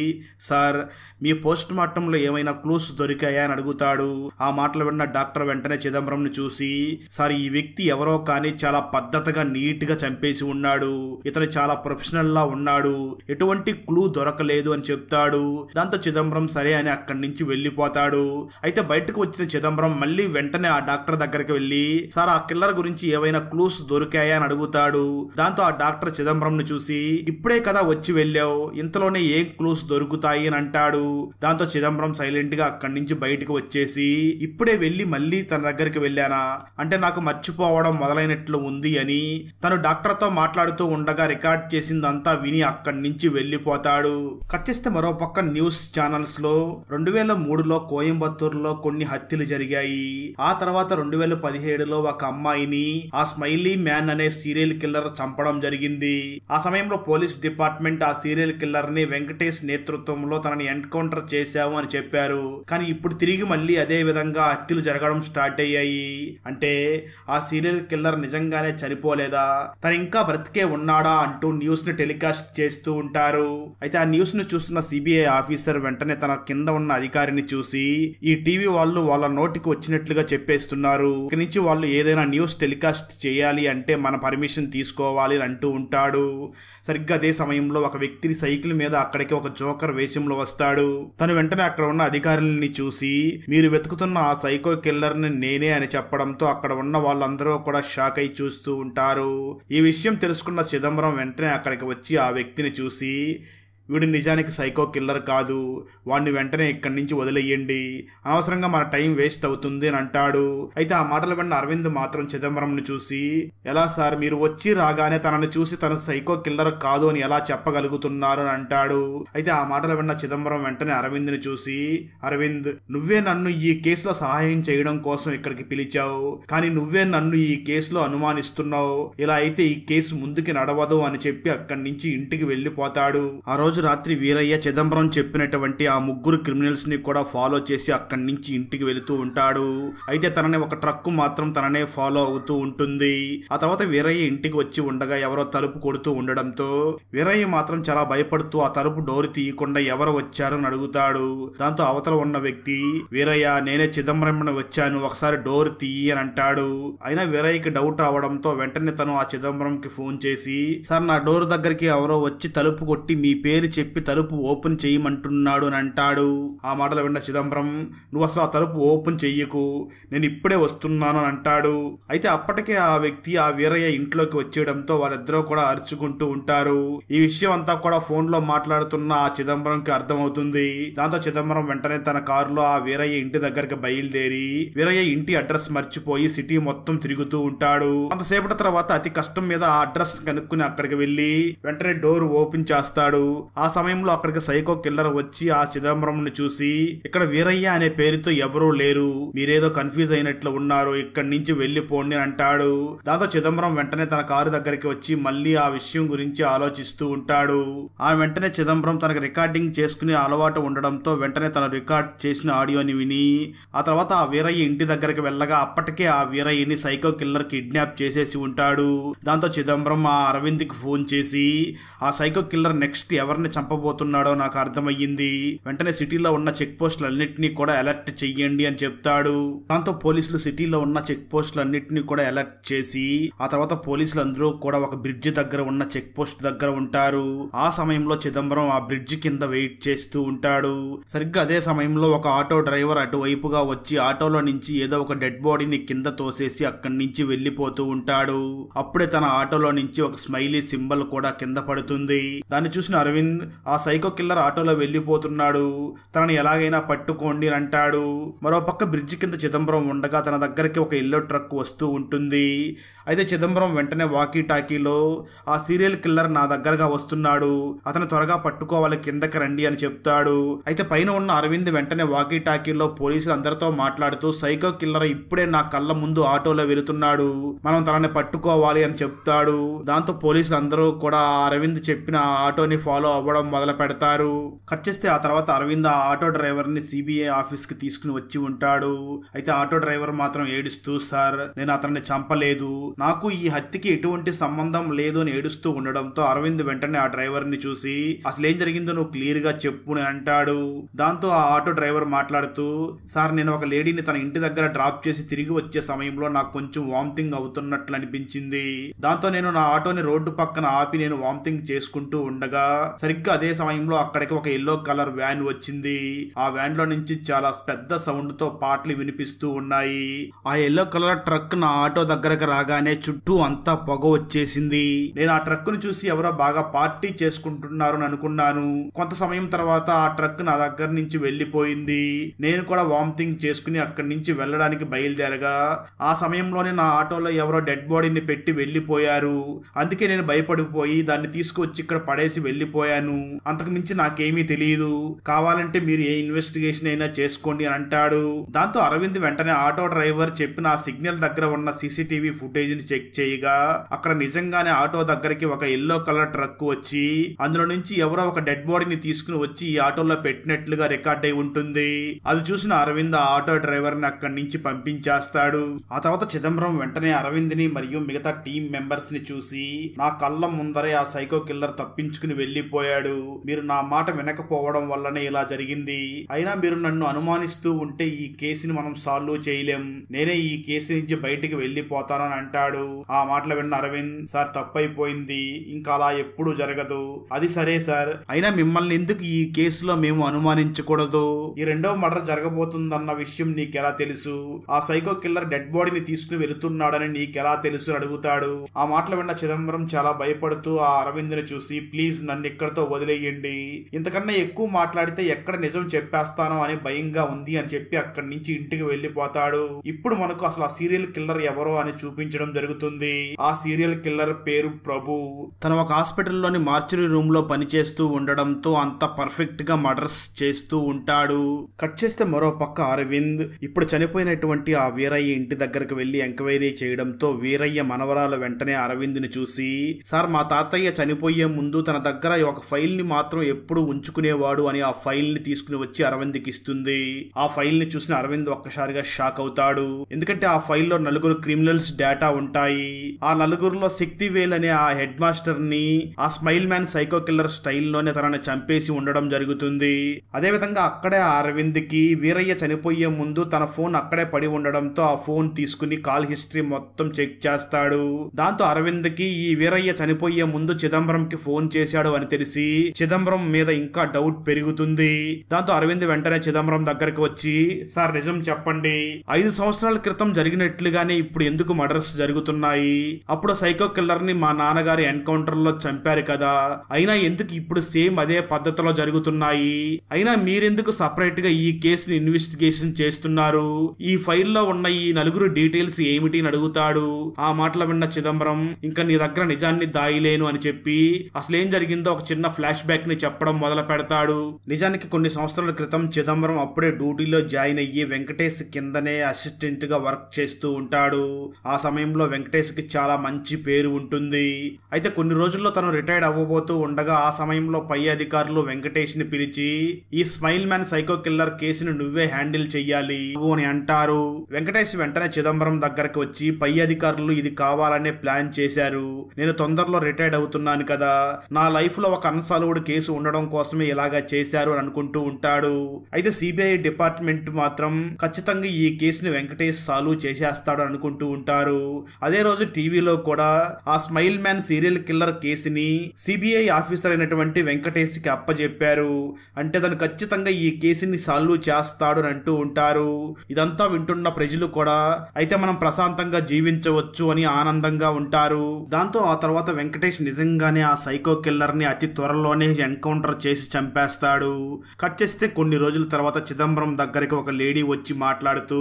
సార్ మీ పోస్ట్ మార్టంలో ఏమైనా క్లూస్ దొరికాయా అని అడుగుతాడు. ఆ మాటలు విన్న డాక్టర్ వెంటనే చిదంబరం ని చూసి, సార్ ఈ వ్యక్తి ఎవరో కానీ చాలా పద్ధతిగా నీట్ గా చంపేసి ఉన్నాడు, ఇతను చాలా ప్రొఫెషనల్ లా ఉన్నాడు, ఎటువంటి క్లూ దొరకలేదు అని చెప్తాడు. దాంతో చిదంబరం సరే అని అక్కడి నుంచి వెళ్లిపోతాడు. అయితే బయటకు వచ్చిన చిదంబరం మళ్ళీ వెంటనే ఆ డాక్టర్ దగ్గరికి వెళ్లి, సార్ ఆ కిల్లర్ గురించి ఏవైనా క్లూస్ దొరికాయా అని అడుగుతాడు. దాంతో ఆ డాక్టర్ చిదంబరం ని చూసి, ఇప్పుడే కదా వచ్చి వెళ్ళావు, ఇంతలోనే ఏం క్లూస్ దొరుకుతాయి అని అంటాడు. దాంతో చిదంబరం సైలెంట్ గా అక్కడి నుంచి బయటకు వచ్చేసి, ఇప్పుడే వెళ్లి మళ్ళీ తన దగ్గరికి వెళ్ళానా అంటే నాకు మర్చిపోవడం మొదలైనట్లు ఉంది అని తను డాక్టర్ తో మాట్లాడుతూ ఉండగా రికార్డ్ చేసిందంతా విని అక్కడి నుంచి వెళ్లిపోతాడు. కట్ చేస్తే మరో పక్క న్యూస్ ఛానల్స్ లో 2003లో కోయంబత్తూరులో కొన్ని హత్యలు జరిగాయి. ఆ తర్వాత 2017లో ఒక అమ్మాయిని ఆ స్మైలీ మ్యాన్ అనే సీరియల్ కిల్లర్ చంపడం జరిగింది. ఆ సమయంలో పోలీస్ డిపార్ట్మెంట్ ఆ సీరియల్ కిల్లర్ ని వెంకటేష్ నేతృత్వంలో తనని ఎన్కౌంటర్ చేశాము అని చెప్పారు. కానీ ఇప్పుడు తిరిగి మళ్ళీ అదే విధంగా హత్యలు జరగడం స్టార్ట్ అయ్యాయి. అంటే ఆ సీరియల్ కిల్లర్ నిజంగానే చనిపోలేదా, తను ఇంకా బ్రతికే ఉన్నాడా అంటూ న్యూస్ ని టెలికాస్ట్ చేస్తూ ఉంటారు. అయితే ఆ న్యూస్ ను చూస్తున్న సిబిఐ ఆఫీసర్ వెంటనే తన కింద ఉన్న అధికారిని చూసి, ఈ టీవీ వాళ్ళు వాళ్ళ నోటికి వచ్చినట్లుగా చెప్పేస్తున్నారు, ఇక్కడి నుంచి వాళ్ళు ఏదైనా న్యూస్ టెలికాస్ట్ చేయాలి అంటే మన పర్మిషన్ తీసుకోవాలి అంటూ ఉంటాడు. సరిగ్గా అదే సమయంలో ఒక వ్యక్తి సైకిల్ మీద అక్కడికి ఒక జోకర్ వేషంలో వస్తాడు. తను వెంటనే అక్కడ ఉన్న అధికారులని చూసి, మీరు వెతుకుతున్న ఆ సైకో కిల్లర్ ని నేనే అని చెప్పడంతో అక్కడ ఉన్న వాళ్ళందరూ కూడా షాక్ అయి చూస్తూ ఉంటారు. ఈ విషయం తెలుసుకున్న చిదంబరం వెంటనే అక్కడికి వచ్చి ఆ వ్యక్తిని చూసి, వీడు నిజానికి సైకో కిల్లర్ కాదు, వాడిని వెంటనే ఇక్కడి నుంచి వదిలేయండి, అనవసరంగా మన టైం వేస్ట్ అవుతుంది అని అంటాడు. అయితే ఆ మాటలు విన్న అరవింద్ మాత్రం చిదంబరంని చూసి, ఎలా సార్ మీరు వచ్చి రాగానే తనని చూసి తన సైకో కిల్లర్ కాదు అని ఎలా చెప్పగలుగుతున్నారు అని అంటాడు. అయితే ఆ మాటలు విన్న చిదంబరం వెంటనే అరవింద్ని చూసి, అరవింద్ నువ్వే నన్ను ఈ కేసులో సహాయం చేయడం కోసం ఇక్కడికి పిలిచావు, కానీ నువ్వే నన్ను ఈ కేసులో అనుమానిస్తున్నావు, ఇలా అయితే ఈ కేసు ముందుకి నడవదు అని చెప్పి అక్కడి నుంచి ఇంటికి వెళ్లిపోతాడు. ఆ రోజు రాత్రి వీరయ్య చిదంబరం చెప్పినటువంటి ఆ ముగ్గురు క్రిమినల్స్ ని కూడా ఫాలో చేసి అక్కడి నుంచి ఇంటికి వెళుతూ ఉంటాడు. అయితే తనని ఒక ట్రక్ మాత్రం తననే ఫాలో అవుతూ ఉంటుంది. ఆ తర్వాత వీరయ్య ఇంటికి వచ్చి ఉండగా ఎవరో తలుపు కొడుతూ ఉండడంతో వీరయ్య మాత్రం చాలా భయపడుతూ ఆ తలుపు డోర్ తీయకుండా ఎవరు వచ్చారని అడుగుతాడు. దాంతో అవతల ఉన్న వ్యక్తి, వీరయ్య నేనే చిదంబరం వచ్చాను, ఒకసారి డోర్ తీయి అని అంటాడు. అయినా వీరయ్యకి డౌట్ రావడంతో వెంటనే తను ఆ చిదంబరంకి ఫోన్ చేసి, సార్ నా డోర్ దగ్గరికి ఎవరో వచ్చి తలుపు కొట్టి మీ పేరు చెప్పి తలుపు ఓపెన్ చేయమంటున్నాడు అని అంటాడు. ఆ మాటలు విన్న చిదంబరం, నువ్వు అసలు ఆ తలుపు ఓపెన్ చెయ్యకు, నేను ఇప్పుడే వస్తున్నాను అని అంటాడు. అయితే అప్పటికే ఆ వ్యక్తి ఆ వీరయ్య ఇంట్లోకి వచ్చేయడంతో వాళ్ళిద్దరూ కూడా అరుచుకుంటూ ఉంటారు. ఈ విషయం అంతా కూడా ఫోన్ లో మాట్లాడుతున్న ఆ చిదంబరంకి అర్థమవుతుంది. దాంతో చిదంబరం వెంటనే తన కారులో ఆ వీరయ్య ఇంటి దగ్గరికి బయలుదేరి వీరయ్య ఇంటి అడ్రస్ మర్చిపోయి సిటీ మొత్తం తిరుగుతూ ఉంటాడు. అంతసేపటి తర్వాత అతి కష్టం మీద ఆ అడ్రస్ కనుక్కుని అక్కడికి వెళ్లి వెంటనే డోర్ ఓపెన్ చేస్తాడు. ఆ సమయంలో అక్కడికి సైకో కిల్లర్ వచ్చి ఆ చిదంబరంని చూసి, ఇక్కడ వీరయ్య అనే పేరుతో ఎవరూ లేరు, మీరేదో కన్ఫ్యూజ్ అయినట్లు ఉన్నారు, ఇక్కడి నుంచి వెళ్లిపోండి అంటాడు. దాంతో చిదంబరం వెంటనే తన కారు దగ్గరికి వచ్చి మళ్ళీ ఆ విషయం గురించి ఆలోచిస్తూ ఉంటాడు. ఆ వెంటనే చిదంబరం తనకు రికార్డింగ్ చేసుకునే అలవాటు ఉండడంతో వెంటనే తను రికార్డ్ చేసిన ఆడియోని విని ఆ తర్వాత ఆ వీరయ్య ఇంటి దగ్గరికి వెళ్ళగా అప్పటికే ఆ వీరయ్యని సైకో కిల్లర్ కిడ్నాప్ చేసేసి ఉంటాడు. దాంతో చిదంబరం ఆ అరవింద్కి ఫోన్ చేసి ఆ సైకో కిల్లర్ నెక్స్ట్ ఎవరిని చంపబోతున్నాడో నాకు అర్థమయ్యింది, వెంటనే సిటీలో ఉన్న చెక్ పోస్టులన్నింటినీ కూడా అలర్ట్ చెయ్యండి అని చెప్తాడు. దాంతో పోలీసులు సిటీలో ఉన్న చెక్ పోస్టులన్నింటినీ కూడా అలర్ట్ చేసి ఆ తర్వాత పోలీసులు అందరూ కూడా ఒక బ్రిడ్జ్ దగ్గర ఉన్న చెక్ పోస్ట్ దగ్గర ఉంటారు. ఆ సమయంలో చిదంబరం ఆ బ్రిడ్జ్ కింద వెయిట్ చేస్తూ ఉంటాడు. సరిగ్గా అదే సమయంలో ఒక ఆటో డ్రైవర్ అటువైపుగా వచ్చి ఆటోలో నుంచి ఏదో ఒక డెడ్ బాడీని కింద తోసేసి అక్కడి నుంచి వెళ్లిపోతూ ఉంటాడు. అప్పుడే తన ఆటోలో నుంచి ఒక స్మైలీ సింబల్ కూడా కింద పడుతుంది. దాన్ని చూసిన అరవింద్ ఆ సైకో కిల్లర్ ఆటోలో వెళ్లిపోతున్నాడు, తనని ఎలాగైనా పట్టుకోండి అని అంటాడు. మరో పక్క బ్రిడ్జ్ కింద చిదంబరం ఉండగా తన దగ్గరికి ఒక ఎల్లో ట్రక్ వస్తూ ఉంటుంది. అయితే చిదంబరం వెంటనే వాకీ టాకీలో ఆ సీరియల్ కిల్లర్ నా దగ్గరగా వస్తున్నాడు, అతను త్వరగా పట్టుకోవాలి, కిందకి రండి అని చెప్తాడు. అయితే పైన ఉన్న అరవింద్ వెంటనే వాకీ టాకీలో పోలీసులు అందరితో మాట్లాడుతూ సైకో కిల్లర్ ఇప్పుడే నా కళ్ళ ముందు ఆటోలో వెళుతున్నాడు, మనం తనని పట్టుకోవాలి అని చెప్తాడు. దాంతో పోలీసులు అందరూ కూడా అరవింద్ చెప్పిన ఆటోని ఫాలో అవ్వడం మొదలు పెడతారు. కట్ చేస్తే ఆ తర్వాత అరవింద్ ఆ ఆటో డ్రైవర్ ని సిబిఐ ఆఫీస్ కి తీసుకుని వచ్చి ఉంటాడు. అయితే ఆటో డ్రైవర్ మాత్రం ఏడుస్తూ, సార్ నేను అతన్ని చంపలేదు, నాకు ఈ హత్యకి ఎటువంటి సంబంధం లేదు అని ఏడుస్తూ ఉండడంతో అరవింద్ వెంటనే ఆ డ్రైవర్ ని చూసి అసలు ఏం జరిగిందో నువ్వు క్లియర్ గా చెప్పు అని అంటాడు. దాంతో ఆ ఆటో డ్రైవర్ మాట్లాడుతూ, సార్ నేను ఒక లేడీని తన ఇంటి దగ్గర డ్రాప్ చేసి తిరిగి వచ్చే సమయంలో నాకు కొంచెం వామిటింగ్ అవుతున్నట్లు అనిపించింది, దాంతో నేను నా ఆటోని రోడ్డు పక్కన ఆపి నేను వామిటింగ్ చేసుకుంటూ ఉండగా సరిగ్గా అదే సమయంలో అక్కడికి ఒక ఎల్లో కలర్ వ్యాన్ వచ్చింది. ఆ వ్యాన్ లో నుంచి చాలా పెద్ద సౌండ్ తో పాటలు వినిపిస్తూ ఉన్నాయి. ఆ ఎల్లో కలర్ ట్రక్ నా ఆటో దగ్గరకు రాగానే చుట్టూ అంతా పొగ వచ్చేసింది. నేను ఆ ట్రక్ ను చూసి ఎవరో బాగా పార్టీ చేసుకుంటున్నారు అని అనుకున్నాను. కొంత సమయం తర్వాత ఆ ట్రక్ నా దగ్గర నుంచి వెళ్లిపోయింది. నేను కూడా వామిటింగ్ చేసుకుని అక్కడి నుంచి వెళ్ళడానికి బయలుదేరగా ఆ సమయంలోనే నా ఆటోలో ఎవరో డెడ్ బాడీని పెట్టి వెళ్లిపోయారు. అందుకే నేను భయపడిపోయి దాన్ని తీసుకువచ్చి ఇక్కడ పడేసి వెళ్లిపోయాను, అంతకు మించి నాకేమీ తెలియదు, కావాలంటే మీరు ఏ ఇన్వెస్టిగేషన్ అయినా చేసుకోండి అని అంటాడు. దాంతో అరవింద్ వెంటనే ఆటో డ్రైవర్ చెప్పిన ఆ సిగ్నల్ దగ్గర ఉన్న సీసీటీవీ ఫుటేజ్ ని చెక్ చేయగా అక్కడ నిజంగానే ఆటో దగ్గరికి ఒక ఎల్లో కలర్ ట్రక్ వచ్చి అందులో నుంచి ఎవరో ఒక డెడ్ బాడీని తీసుకుని వచ్చి ఈ ఆటోలో పెట్టినట్లుగా రికార్డ్ అయి ఉంటుంది. అది చూసిన అరవింద్ ఆ ఆటో డ్రైవర్ ని అక్కడి నుంచి పంపించేస్తాడు. ఆ తర్వాత చిదంబరం వెంటనే అరవింద్ ని మరియు మిగతా టీం మెంబర్స్ ని చూసి, నా కళ్ళ ముందరే ఆ సైకో కిల్లర్ తప్పించుకుని వెళ్లిపోయాడు, మీరు నా మాట వినకపోవడం వల్లనే ఇలా జరిగింది, అయినా మీరు నన్ను అనుమానిస్తూ ఉంటే ఈ కేసుని మనం సాల్వ్ చేయలేం, నేనే ఈ కేసు నుంచి బయటికి వెళ్లిపోతానని అంటాడు. ఆ మాటలు విన్న అరవింద్, సార్ తప్పైపోయింది, ఇంకా అలా ఎప్పుడు జరగదు, అది సరే సార్, అయినా మిమ్మల్ని ఎందుకు ఈ కేసులో మేము అనుమానించకూడదు, ఈ రెండవ మర్డర్ జరగబోతుందన్న విషయం నీకెలా తెలుసు, ఆ సైకో కిల్లర్ డెడ్ బాడీని తీసుకుని వెళుతున్నాడని నీకెలా తెలుసు అడుగుతాడు. ఆ మాటలు విన్న చిదంబరం చాలా భయపడుతూ ఆ అరవింద్ ని చూసి, ప్లీజ్ నన్ను ఇక్కడతో వదిలేయండి, ఇంతకన్నా ఎక్కువ మాట్లాడితే ఎక్కడ నిజం చెప్పేస్తానో అని భయంగా ఉంది అని చెప్పి అక్కడి నుంచి ఇంటికి వెళ్లిపోతాడు. ఇప్పుడు మనకు అసలు ఆ సీరియల్ కిల్లర్ ఎవరో అని చూపించడం జరుగుతుంది. ఆ సీరియల్ కిల్లర్ పేరు ప్రభు. తను ఒక హాస్పిటల్లోని మార్చురీ రూమ్ లో పనిచేస్తూ ఉండడంతో అంత పర్ఫెక్ట్ గా మర్డర్స్ చేస్తూ ఉంటాడు. కట్ చేస్తే మరో పక్క అరవింద్ ఇప్పుడు చనిపోయినటువంటి ఆ వీరయ్య ఇంటి దగ్గరకు వెళ్లి ఎంక్వైరీ చేయడంతో వీరయ్య మనవరాలు వెంటనే అరవింద్ ని చూసి, సార్ మా తాతయ్య చనిపోయే ముందు తన దగ్గర ఒక ఫైల్ ని మాత్రం ఎప్పుడు ఉంచుకునేవాడు అని ఆ ఫైల్ ని తీసుకుని వచ్చి అరవింద్ కి ఇస్తుంది. ఆ ఫైల్ ని చూసిన అరవింద్ ఒక్కసారిగా షాక్ అవుతాడు. ఎందుకంటే ఆ ఫైల్లో 4 క్రిమినల్స్ డేటా ఉంటాయి. ఆ 4లో శక్తివేల్ అనే ఆ హెడ్ మాస్టర్ ని ఆ స్మైల్ మ్యాన్ సైకో కిల్లర్ స్టైల్లోనే తనని చంపేసి ఉండడం జరుగుతుంది. అదే విధంగా అక్కడే ఆ అరవింద్ కి వీరయ్య చనిపోయే ముందు తన ఫోన్ అక్కడే పడి ఉండడంతో ఆ ఫోన్ తీసుకుని కాల్ హిస్టరీ మొత్తం చెక్ చేస్తాడు. దాంతో అరవింద్ కి ఈ వీరయ్య చనిపోయే ముందు చిదంబరం కి ఫోన్ చేశాడు అని తెలిసి చిదంబరం మీద ఇంకా డౌట్ పెరుగుతుంది. దాంతో అరవింద్ వెంటనే చిదంబరం దగ్గరికి వచ్చి, సార్ నిజం చెప్పండి, 5 సంవత్సరాల క్రితం జరిగినట్లుగానే ఇప్పుడు ఎందుకు మర్డర్స్ జరుగుతున్నాయి, అప్పుడు సైకో కిల్లర్ ని మా నాన్నగారి ఎన్కౌంటర్ లో చంపారు కదా, అయినా ఎందుకు ఇప్పుడు సేమ్ అదే పద్ధతిలో జరుగుతున్నాయి, అయినా మీరెందుకు సపరేట్ గా ఈ కేసుని ఇన్వెస్టిగేషన్ చేస్తున్నారు, ఈ ఫైల్లో ఉన్న ఈ 4 డీటెయిల్స్ ఏమిటి అని అడుగుతాడు. ఆ మాటలు విన్న చిదంబరం, ఇంకా నీ దగ్గర నిజాన్ని దాయలేను అని చెప్పి అసలేం జరిగిందో ఒక చిన్న చిన్న ఫ్లాష్ బ్యాక్ ని చెప్పడం మొదలు పెడతాడు. నిజానికి కొన్ని సంవత్సరాల క్రితం చిదంబరం అప్పుడే డ్యూటీలో జాయిన్ అయ్యి వెంకటేష్ కిందనే అసిస్టెంట్ గా వర్క్ చేస్తూ ఉంటాడు. ఆ సమయంలో వెంకటేష్ కి చాలా మంచి పేరు ఉంటుంది. అయితే కొన్ని రోజుల్లో తను రిటైర్డ్ అవ్వబోతూ ఉండగా ఆ సమయంలో పై అధికారులు వెంకటేష్ ని పిలిచి ఈ స్మైల్ మ్యాన్ సైకో కిల్లర్ కేసును నువ్వే హ్యాండిల్ చెయ్యాలి అని అంటారు. వెంకటేష్ వెంటనే చిదంబరం దగ్గరకు వచ్చి పై అధికారులు ఇది కావాలనే ప్లాన్ చేశారు. నేను తొందరలో రిటైర్డ్ అవుతున్నాను కదా, నా లైఫ్ లో ఒక అన్సాల్వ్డ్ కేసు ఉండడం కోసమే ఇలాగా చేశారు అని అనుకుంటూ ఉంటాడు. అయితే సిబిఐ డిపార్ట్మెంట్ మాత్రం ఖచ్చితంగా ఈ కేసుని వెంకటేష్ సాల్వ్ చేసేస్తాడు అనుకుంటూ ఉంటారు. అదే రోజు టీవీలో కూడా ఆ స్మైల్ మ్యాన్ సీరియల్ కిల్లర్ కేసుని సిబిఐ ఆఫీసర్ అయినటువంటి వెంకటేష్ కి అప్పచెప్పారు. అంటే తను ఖచ్చితంగా ఈ కేసుని సాల్వ్ చేస్తాడు అని అంటూ ఉంటారు. ఇదంతా వింటున్న ప్రజలు కూడా అయితే మనం ప్రశాంతంగా జీవించవచ్చు అని ఆనందంగా ఉంటారు. దాంతో ఆ తర్వాత వెంకటేష్ నిజంగానే ఆ సైకో కిల్లర్ ని అతి త్వరలోనే ఎన్కౌంటర్ చేసి చంపేస్తాడు. కట్ చేస్తే కొన్ని రోజుల తర్వాత చిదంబరం దగ్గరికి ఒక లేడీ వచ్చి మాట్లాడుతూ,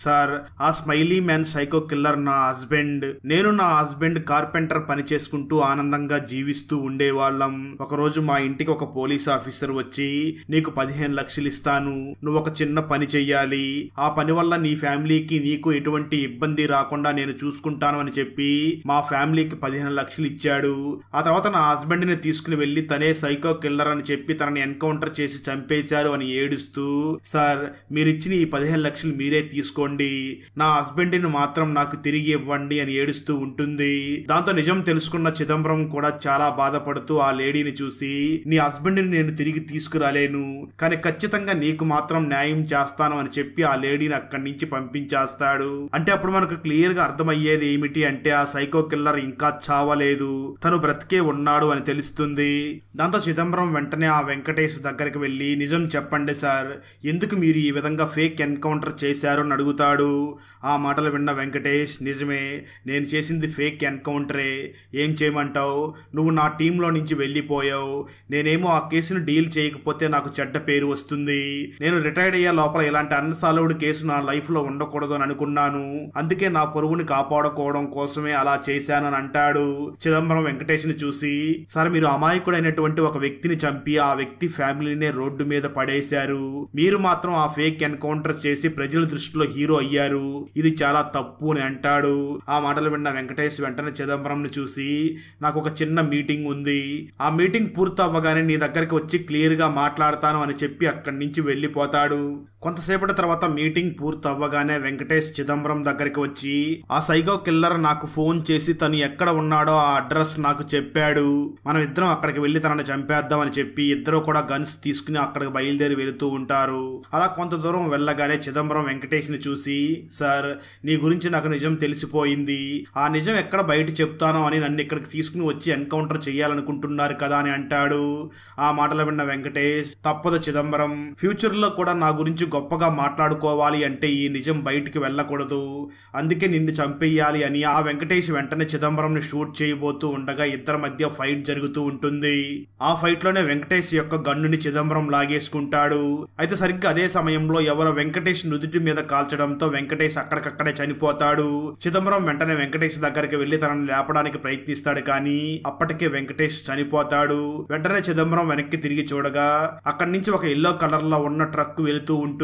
సార్ ఆ స్మైలీ మ్యాన్ సైకో కిల్లర్ నా హస్బెండ్. నేను నా హస్బెండ్ కార్పెంటర్ పని చేసుకుంటూ ఆనందంగా జీవిస్తూ ఉండేవాళ్ళం. ఒకరోజు మా ఇంటికి ఒక పోలీస్ ఆఫీసర్ వచ్చి నీకు 15 లక్షలు ఇస్తాను, నువ్వు ఒక చిన్న పని చెయ్యాలి, ఆ పని వల్ల నీ ఫ్యామిలీకి నీకు ఎటువంటి ఇబ్బంది రాకుండా నేను చూసుకుంటాను అని చెప్పి మా ఫ్యామిలీకి 15 లక్షలు ఇచ్చాడు. ఆ తర్వాత నా హస్బెండ్ ని తీసుకుని వెళ్లి తనే సైకో కిల్లర్ అని చెప్పి తనని ఎన్కౌంటర్ చేసి చంపేశారు అని ఏడుస్తూ, సార్ మీరిచ్చిన ఈ 15 లక్షలు మీరే తీసుకోండి, నా హస్బెండ్ ని మాత్రం నాకు తిరిగి ఇవ్వండి అని ఏడుస్తూ ఉంటుంది. దాంతో నిజం తెలుసుకున్న చిదంబరం కూడా చాలా బాధపడుతూ ఆ లేడీని చూసి, నీ హస్బెండ్ ని నేను తిరిగి తీసుకురాలేను, కానీ ఖచ్చితంగా నీకు మాత్రం న్యాయం చేస్తాను అని చెప్పి ఆ లేడీని అక్కడి నుంచి పంపించేస్తాడు. అంటే అప్పుడు మనకు క్లియర్ గా అర్థమయ్యేది ఏమిటి అంటే ఆ సైకో కిల్లర్ ఇంకా చావలేదు, తను బ్రతికే ఉన్నాడు అని తెలుస్తుంది. దాంతో చిదంబరం వెంటనే ఆ వెంకటేష్ దగ్గరికి వెళ్లి నిజం చెప్పండి సార్, ఎందుకు మీరు ఈ విధంగా ఫేక్ ఎన్కౌంటర్ చేశారు అని అడుగుతాడు. ఆ మాటలు విన్న వెంకటేష్, నిజమే నేను చేసింది ఫేక్ ఎన్కౌంటరే, ఏం చేయమంటావు, నువ్వు నా టీంలో నుంచి వెళ్ళిపోయావు, నేనేమో ఆ కేసును డీల్ చేయకపోతే నాకు చెడ్డ పేరు వస్తుంది, నేను రిటైర్డ్ అయ్యే లోపల ఇలాంటి అన్సాల్వ్డ్ కేసు నా లైఫ్ లో ఉండకూడదు అని అనుకున్నాను, అందుకే నా పొరుగుని కాపాడుకోవడం కోసమే అలా చేశాను అని అంటాడు. చిదంబరం వెంకటేష్ ని చూసి, సార్ మీరు అమాయకుడైనటువంటి ఒక వ్యక్తిని చంపి ఆ వ్యక్తి ఫ్యామిలీనే రోడ్డు మీద పడేశారు, మీరు మాత్రం ఆ ఫేక్ ఎన్కౌంటర్ చేసి ప్రజల దృష్టిలో హీరో అయ్యారు, ఇది చాలా తప్పు అని అంటాడు. ఆ మాటలు విన్న వెంకటేష్ వెంటనే చిదంబరం ని చూసి, నాకు ఒక చిన్న మీటింగ్ ఉంది, ఆ మీటింగ్ పూర్తి అవ్వగానే నీ దగ్గరికి వచ్చి క్లియర్ గా మాట్లాడతాను అని చెప్పి అక్కడి నుంచి వెళ్లిపోతాడు. కొంతసేపటి తర్వాత మీటింగ్ పూర్తి అవ్వగానే వెంకటేష్ చిదంబరం దగ్గరికి వచ్చి, ఆ సైకో కిల్లర్ నాకు ఫోన్ చేసి తను ఎక్కడ ఉన్నాడో ఆ అడ్రస్ నాకు చెప్పాడు, మనం ఇద్దరం అక్కడికి వెళ్లి తనని చంపేద్దాం అని చెప్పి ఇద్దరు కూడా గన్స్ తీసుకుని అక్కడికి బయలుదేరి వెళుతూ ఉంటారు. అలా కొంత దూరం వెళ్ళగానే చిదంబరం వెంకటేష్ ని చూసి, సార్ నీ గురించి నాకు నిజం తెలిసిపోయింది, ఆ నిజం ఎక్కడ బయట చెప్తానో అని నన్ను ఇక్కడికి తీసుకుని వచ్చి ఎన్కౌంటర్ చేయాలనుకుంటున్నారు కదా అని అంటాడు. ఆ మాటలు విన్న వెంకటేష్, తప్పదు చిదంబరం, ఫ్యూచర్ లో కూడా నా గురించి గొప్పగా మాట్లాడుకోవాలి అంటే ఈ నిజం బయటికి వెళ్ళకూడదు, అందుకే నిన్ను చంపేయాలి అని ఆ వెంకటేష్ వెంటనే చిదంబరం ని షూట్ చేయబోతూ ఉండగా ఇద్దరి మధ్య ఫైట్ జరుగుతూ ఉంటుంది. ఆ ఫైట్ లోనే వెంకటేష్ యొక్క గన్నుని చిదంబరం లాగేసుకుంటాడు. అయితే సరిగ్గా అదే సమయంలో ఎవరో వెంకటేష్ నుదుటి మీద కాల్చడంతో వెంకటేష్ అక్కడికక్కడే చనిపోతాడు. చిదంబరం వెంటనే వెంకటేష్ దగ్గరికి వెళ్లి తనను లేపడానికి ప్రయత్నిస్తాడు, కానీ అప్పటికే వెంకటేష్ చనిపోతాడు. వెంటనే చిదంబరం వెనక్కి తిరిగి చూడగా అక్కడి నుంచి ఒక ఎల్లో కలర్ లో ఉన్న ట్రక్ వెళుతూ ఉంటుంది.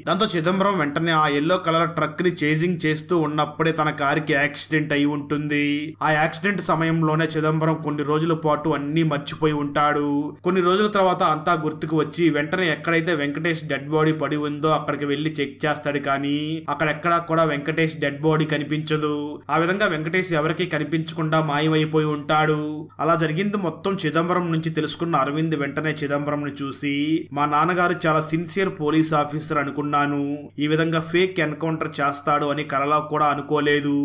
దాంతో చిదంబరం వెంటనే ఆ ఎల్లో కలర్ ట్రక్ ని చేజింగ్ చేస్తూ ఉన్నప్పుడే తన కారుకి యాక్సిడెంట్ అయి ఉంటుంది. ఆ యాక్సిడెంట్ సమయంలోనే చిదంబరం కొన్ని రోజుల పాటు అన్ని మర్చిపోయి ఉంటాడు. కొన్ని రోజుల తర్వాత అంతా గుర్తుకు వచ్చి వెంటనే ఎక్కడైతే వెంకటేష్ డెడ్ బాడీ పడి ఉందో అక్కడికి వెళ్లి చెక్ చేస్తాడు, కానీ అక్కడెక్కడా కూడా వెంకటేష్ డెడ్ బాడీ కనిపించదు. ఆ విధంగా వెంకటేష్ ఎవరికి కనిపించకుండా మాయమైపోయి ఉంటాడు. అలా జరిగింది మొత్తం చిదంబరం నుంచి తెలుసుకున్న అరవింద్ వెంటనే చిదంబరం ని చూసి, మా నాన్నగారు చాలా సిన్సియర్ పోలీస్ ఆఫీసర్ అనుకున్నాను, ఈ విధంగా ఫేక్ ఎన్కౌంటర్ చేస్తాడు అని కలలో కూడా అనుకోలేదు,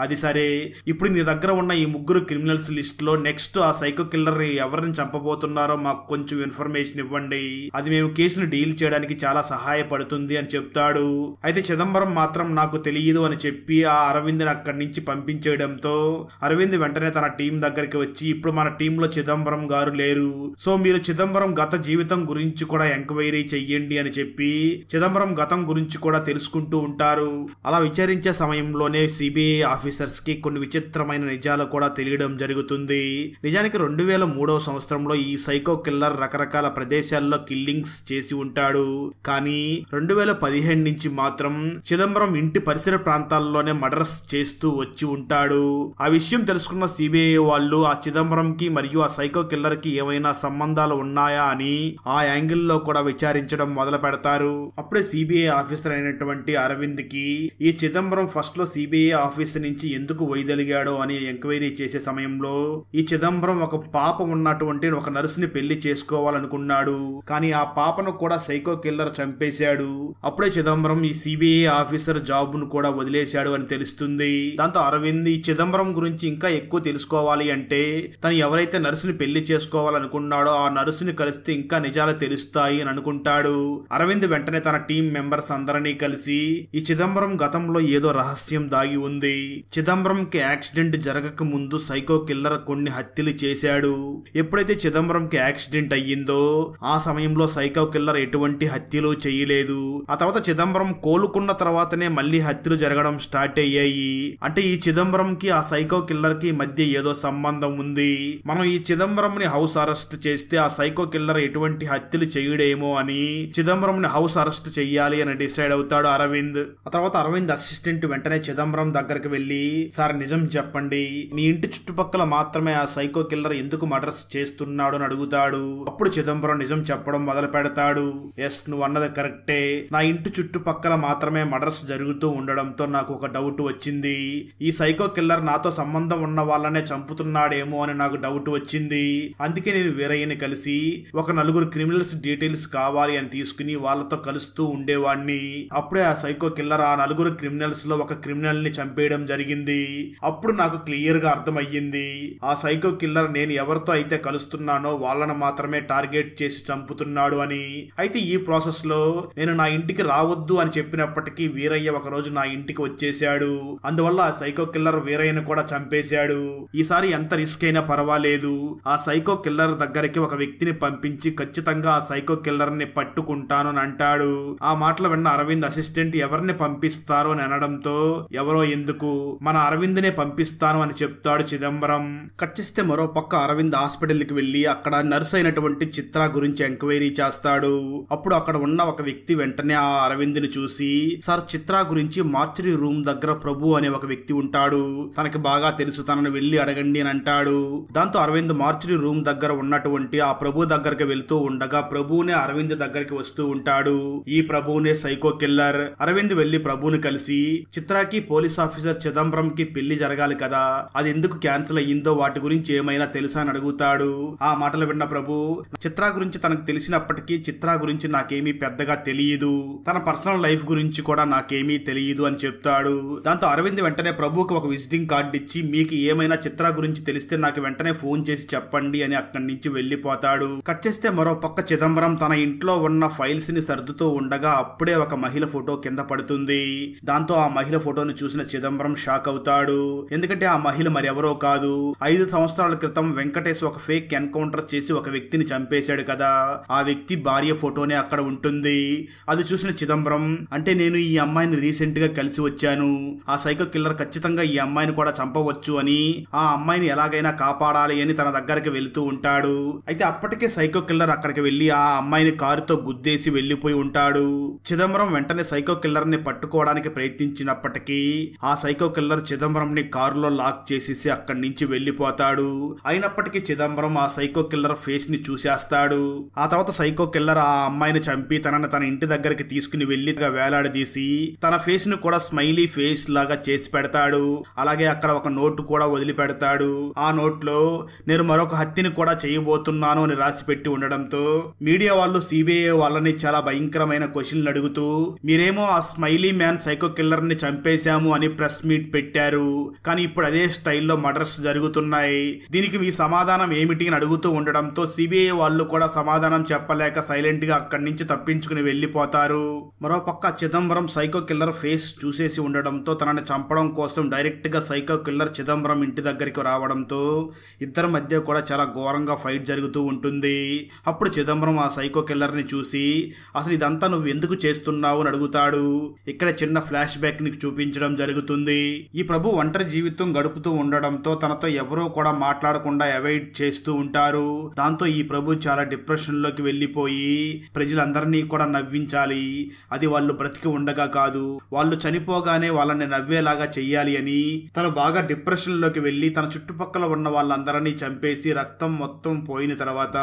అది సరే ఇప్పుడు నీ దగ్గర ఉన్న ఈ ముగ్గురు క్రిమినల్స్ లిస్ట్ లో నెక్స్ట్ ఆ సైకో కిల్లర్ ఎవరిని చంపబోతున్నారో మాకు కొంచెం ఇన్ఫర్మేషన్ ఇవ్వండి, అది మేము కేసును డీల్ చేయడానికి చాలా సహాయపడుతుంది అని చెప్తాడు. అయితే చిదంబరం మాత్రం నాకు తెలియదు అని చెప్పి ఆ అరవింద్ ని అక్కడి నుంచి పంపించేయడంతో అరవింద్ వెంటనే తన టీం దగ్గరికి వచ్చి, ఇప్పుడు మన టీంలో చిదంబరం గారు లేరు, సో మీరు చిదంబరం గత జీవితం గురించి కూడా ఎంక్వైరీ చెయ్యండి అని చెప్పి చిదంబరం గతం గురించి కూడా తెలుసుకుంటూ ఉంటారు. అలా విచారించే సమయంలోనే సిబిఐ ఆఫీసర్స్ కి కొన్ని విచిత్రమైన నిజాలు కూడా తెలియడం జరుగుతుంది. నిజానికి 2003వ సంవత్సరంలో ఈ సైకో కిల్లర్ రకరకాల ప్రదేశాల్లో కిల్లింగ్స్ చేసి ఉంటాడు. కానీ 2015 నుంచి మాత్రం చిదంబరం ఇంటి పరిసర ప్రాంతాల్లోనే మర్డర్స్ చేస్తూ వచ్చి ఉంటాడు. ఆ విషయం తెలుసుకున్న సిబిఐ వాళ్ళు ఆ చిదంబరంకి మరియు ఆ సైకో కిల్లర్ కి ఏమైనా సంబంధాలు ఉన్నాయా అని ఆ యాంగిల్ లో కూడా విచారించడం మొదలు పెడతారు. అప్పుడే సిబిఐ ఆఫీసర్ అయినటువంటి అరవింద్ కి ఈ చిదంబరం ఫస్ట్ లో సిబిఐ ఆఫీస్ నుంచి ఎందుకు వైదొలిగాడో అని ఎంక్వైరీ చేసే సమయంలో ఈ చిదంబరం ఒక పాప ఉన్నటువంటి ఒక నర్సుని పెళ్లి చేసుకోవాలనుకున్నాడు. కానీ ఆ పాపను కూడా సైకో కిల్లర్ చంపేశాడు. అప్పుడే చిదంబరం ఈ సిబిఐ ఆఫీసర్ జాబ్ ను కూడా వదిలేశాడు అని తెలుస్తుంది. దాంతో అరవింద్ ఈ చిదంబరం గురించి ఇంకా ఎక్కువ తెలుసుకోవాలి అంటే తను ఎవరైతే నర్సుని పెళ్లి చేసుకోవాలనుకున్నాడో ఆ నర్సుని కలిస్తే ఇంకా నిజాలు తెలుస్తాయి అని అనుకుంటాడు. అరవింద్ వెంటనే తన టీం మెంబర్స్ అందరినీ కలిసి ఈ చిదంబరం గతంలో ఏదో రహస్యం దాగి ఉంది. చిదంబరం కి యాక్సిడెంట్ జరగక ముందు సైకో కిల్లర్ కొన్ని హత్యలు చేశాడు. ఎప్పుడైతే చిదంబరం కి యాక్సిడెంట్ అయ్యిందో ఆ సమయంలో సైకో కిల్లర్ ఎటువంటి హత్యలు చేయలేదు. ఆ తర్వాత చిదంబరం కోలుకున్న తర్వాతనే మళ్ళీ హత్యలు జరగడం స్టార్ట్ అయ్యాయి. అంటే ఈ చిదంబరం కి ఆ సైకో కిల్లర్ కి మధ్య ఏదో సంబంధం ఉంది. మనం ఈ చిదంబరం ని హౌస్ అరెస్ట్ చేస్తే ఆ సైకో కిల్లర్ ఎటువంటి హత్యలు చేయడేమో అని చిదంబరం ని హౌస్ అరెస్ట్ చెయ్యాలి అని డిసైడ్ అవుతాడు అరవింద్. ఆ తర్వాత అరవింద్ అసిస్టెంట్ వెంటనే చిదంబరం దగ్గరికి వెళ్లి, సార్ నిజం చెప్పండి, మీ ఇంటి చుట్టుపక్కల మాత్రమే ఆ సైకో కిల్లర్ ఎందుకు మర్డర్స్ చేస్తున్నాడు అని అడుగుతాడు. అప్పుడు చిదంబరం నిజం చెప్పడం మొదలు పెడతాడు. ఎస్, నువ్వు అన్నది కరెక్టే, నా ఇంటి చుట్టుపక్కల మాత్రమే మర్డర్స్ జరుగుతూ ఉండడంతో నాకు ఒక డౌట్ వచ్చింది. ఈ సైకో కిల్లర్ నాతో సంబంధం ఉన్న వాళ్ళనే చంపుతున్నాడేమో అని నాకు డౌట్ వచ్చింది. అందుకే నేను వీరయ్యని కలిసి ఒక నలుగురు క్రిమినల్స్ డీటెయిల్స్ కావాలి అని తీసుకుని వాళ్ళతో కలుస్తూ ఉండేవాడిని. అప్పుడే ఆ సైకో కిల్లర్ ఆ నలుగురు క్రిమినల్స్ లో ఒక క్రిమినల్ ని చంపేయడం జరిగింది. అప్పుడు నాకు క్లియర్ గా అర్థమయ్యింది, ఆ సైకో కిల్లర్ నేను ఎవరితో అయితే కలుస్తున్నానో వాళ్ళను మాత్రమే టార్గెట్ చేసి చంపుతున్నాడు అని. అయితే ఈ ప్రాసెస్ లో నేను నా ఇంటికి రావద్దు అని చెప్పినప్పటికీ వీరయ్య ఒక రోజు నా ఇంటికి వచ్చేశాడు. అందువల్ల ఆ సైకో కిల్లర్ వీరయ్యను కూడా చంపేశాడు. ఈసారి ఎంత రిస్క్ అయినా పర్వాలేదు, ఆ సైకో కిల్లర్ దగ్గరికి ఒక వ్యక్తిని పంపించి ఖచ్చితంగా ఆ సైకో కిల్లర్ ని పట్టుకుంటాను అని అంటాడు. ఆ మాటలు విన్న అరవింద్ అసిస్టెంట్ ఎవరిని పంపిస్తారు అని అనడంతో ఎవరో ఎందుకు, మన అరవింద్ నే పంపిస్తాను అని చెప్తాడు చిదంబరం. కట్ చేస్తే మరో పక్క అరవింద్ హాస్పిటల్ కి వెళ్లి అక్కడ నర్స్ అయినటువంటి చిత్ర గురించి ఎంక్వైరీ చేస్తాడు. అప్పుడు అక్కడ ఉన్న ఒక వ్యక్తి వెంటనే ఆ అరవింద్ ని చూసి, సార్ చిత్ర గురించి మార్చరీ రూమ్ దగ్గర ప్రభు అనే ఒక వ్యక్తి ఉంటాడు, తనకి బాగా తెలుసు, తనను వెళ్లి అడగండి అని అంటాడు. దాంతో అరవింద్ మార్చరీ రూమ్ దగ్గర ఉన్నటువంటి ఆ ప్రభు దగ్గరికి వెళ్తూ ఉండగా ప్రభునే అరవింద్ దగ్గరికి వస్తూ ఉంటాడు. ఈ ప్రభునే సైకో కిల్లర్. అరవింద్ వెళ్లి ప్రభుని కలిసి, చిత్రాకి పోలీస్ ఆఫీసర్ చిదంబరం కి పెళ్లి జరగాలి కదా, అది ఎందుకు క్యాన్సిల్ అయ్యిందో వాటి గురించి ఏమైనా తెలుసా అని అడుగుతాడు. ఆ మాటలు విన్న ప్రభు, చిత్ర గురించి తనకు తెలిసినప్పటికీ చిత్ర గురించి నాకేమీ పెద్దగా తెలియదు, తన పర్సనల్ లైఫ్ గురించి కూడా నాకేమీ తెలియదు అని చెప్తాడు. దాంతో అరవింద్ వెంటనే ప్రభుకి ఒక విజిటింగ్ కార్డు ఇచ్చి, మీకు ఏమైనా చిత్ర గురించి తెలిస్తే నాకు వెంటనే ఫోన్ చేసి చెప్పండి అని అక్కడి నుంచి వెళ్లిపోతాడు. కట్ చేస్తే మరో పక్క చిదంబరం తన ఇంట్లో ఉన్న ఫైల్స్ ని సర్దుతూ ఉండగా అప్పుడే ఒక మహిళ ఫోటో కింద పడుతుంది. దాంతో ఆ మహిళ ఫోటోని చూసిన చిదంబరం షాక్ అవుతాడు. ఎందుకంటే ఆ మహిళ మరెవరో కాదు, 5 సంవత్సరాల క్రితం వెంకటేష్ ఒక ఫేక్ ఎన్కౌంటర్ చేసి ఒక వ్యక్తిని చంపేశాడు కదా, ఆ వ్యక్తి భార్య ఫోటోనే అక్కడ ఉంటుంది. అది చూసిన చిదంబరం, అంటే నేను ఈ అమ్మాయిని రీసెంట్ గా కలిసి వచ్చాను, ఆ సైకో కిల్లర్ ఖచ్చితంగా ఈ అమ్మాయిని కూడా చంపవచ్చు అని, ఆ అమ్మాయిని ఎలాగైనా కాపాడాలి అని తన దగ్గరికి వెళుతూ ఉంటాడు. అయితే అప్పటికే సైకో కిల్లర్ అక్కడికి వెళ్లి ఆ అమ్మాయిని కారుతో గుద్దేసి వెళ్లిపోయి ఉంటాడు. చిదంబరం వెంటనే సైకో కిల్లర్ ని పట్టుకోవడానికి ప్రయత్నించినప్పటికీ ఆ సైకో కిల్లర్ చిదంబరం ని కారులో లాక్ చేసేసి అక్కడి నుంచి వెళ్లిపోతాడు. అయినప్పటికీ చిదంబరం ఆ సైకో కిల్లర్ ఫేస్ ని చూసేస్తాడు. ఆ తర్వాత సైకో కిల్లర్ ఆ అమ్మాయిని చంపి తనని తన ఇంటి దగ్గరికి తీసుకుని వెళ్లి వేలాడదీసి తన ఫేస్ ను కూడా స్మైలీ ఫేస్ లాగా చేసి పెడతాడు. అలాగే అక్కడ ఒక నోటు కూడా వదిలిపెడతాడు. ఆ నోట్ లో నేను మరొక హత్యని కూడా చేయబోతున్నాను అని రాసి పెట్టి ఉండడంతో మీడియా వాళ్ళు సిబిఐ వాళ్ళని చాలా భయంకరమైన క్వశ్చన్లు అడుగుతూ, మీరేమో ఆ స్మైలీ మ్యాన్ సైకో కిల్లర్ ని చంపేశాము అని ప్రెస్ మీట్ పెట్టారు, కానీ ఇప్పుడు అదే స్టైల్లో మర్డర్స్ జరుగుతున్నాయి, దీనికి మీ సమాధానం ఏమిటి అని అడుగుతూ ఉండడంతో సిబిఐ వాళ్ళు కూడా సమాధానం చెప్పలేక సైలెంట్ గా అక్కడి నుంచి తప్పించుకుని వెళ్లిపోతారు. మరోపక్క చిదంబరం సైకో కిల్లర్ ఫేస్ చూసేసి ఉండడంతో తనని చంపడం కోసం డైరెక్ట్ గా సైకో కిల్లర్ చిదంబరం ఇంటి దగ్గరికి రావడంతో ఇద్దరి మధ్య కూడా చాలా ఘోరంగా ఫైట్ జరుగుతూ ఉంటుంది. అప్పుడు చిదంబరం ఆ సైకో కిల్లర్ ని చూసి, అసలు ఇదంతా నువ్వు ఎందుకు చేస్తున్నావు అని అడుగుతాడు. ఇక్కడ చిన్న ఫ్లాష్ బ్యాక్ ని చూపించడం జరుగుతుంది. ఈ ప్రభు ఒంటరి జీవితం గడుపుతూ ఉండడంతో తనతో ఎవరూ కూడా మాట్లాడకుండా అవాయిడ్ చేస్తూ ఉంటారు. దాంతో ఈ ప్రభు చాలా డిప్రెషన్ లోకి వెళ్లిపోయి ప్రజలందరినీ కూడా నవ్వించాలి, అది వాళ్ళు బ్రతికి ఉండగా కాదు, వాళ్ళు చనిపోగానే వాళ్ళని నవ్వేలాగా చెయ్యాలి అని తను బాగా డిప్రెషన్ లోకి వెళ్లి తన చుట్టుపక్కల ఉన్న వాళ్ళందరినీ చంపేసి రక్తం మొత్తం పోయిన తర్వాత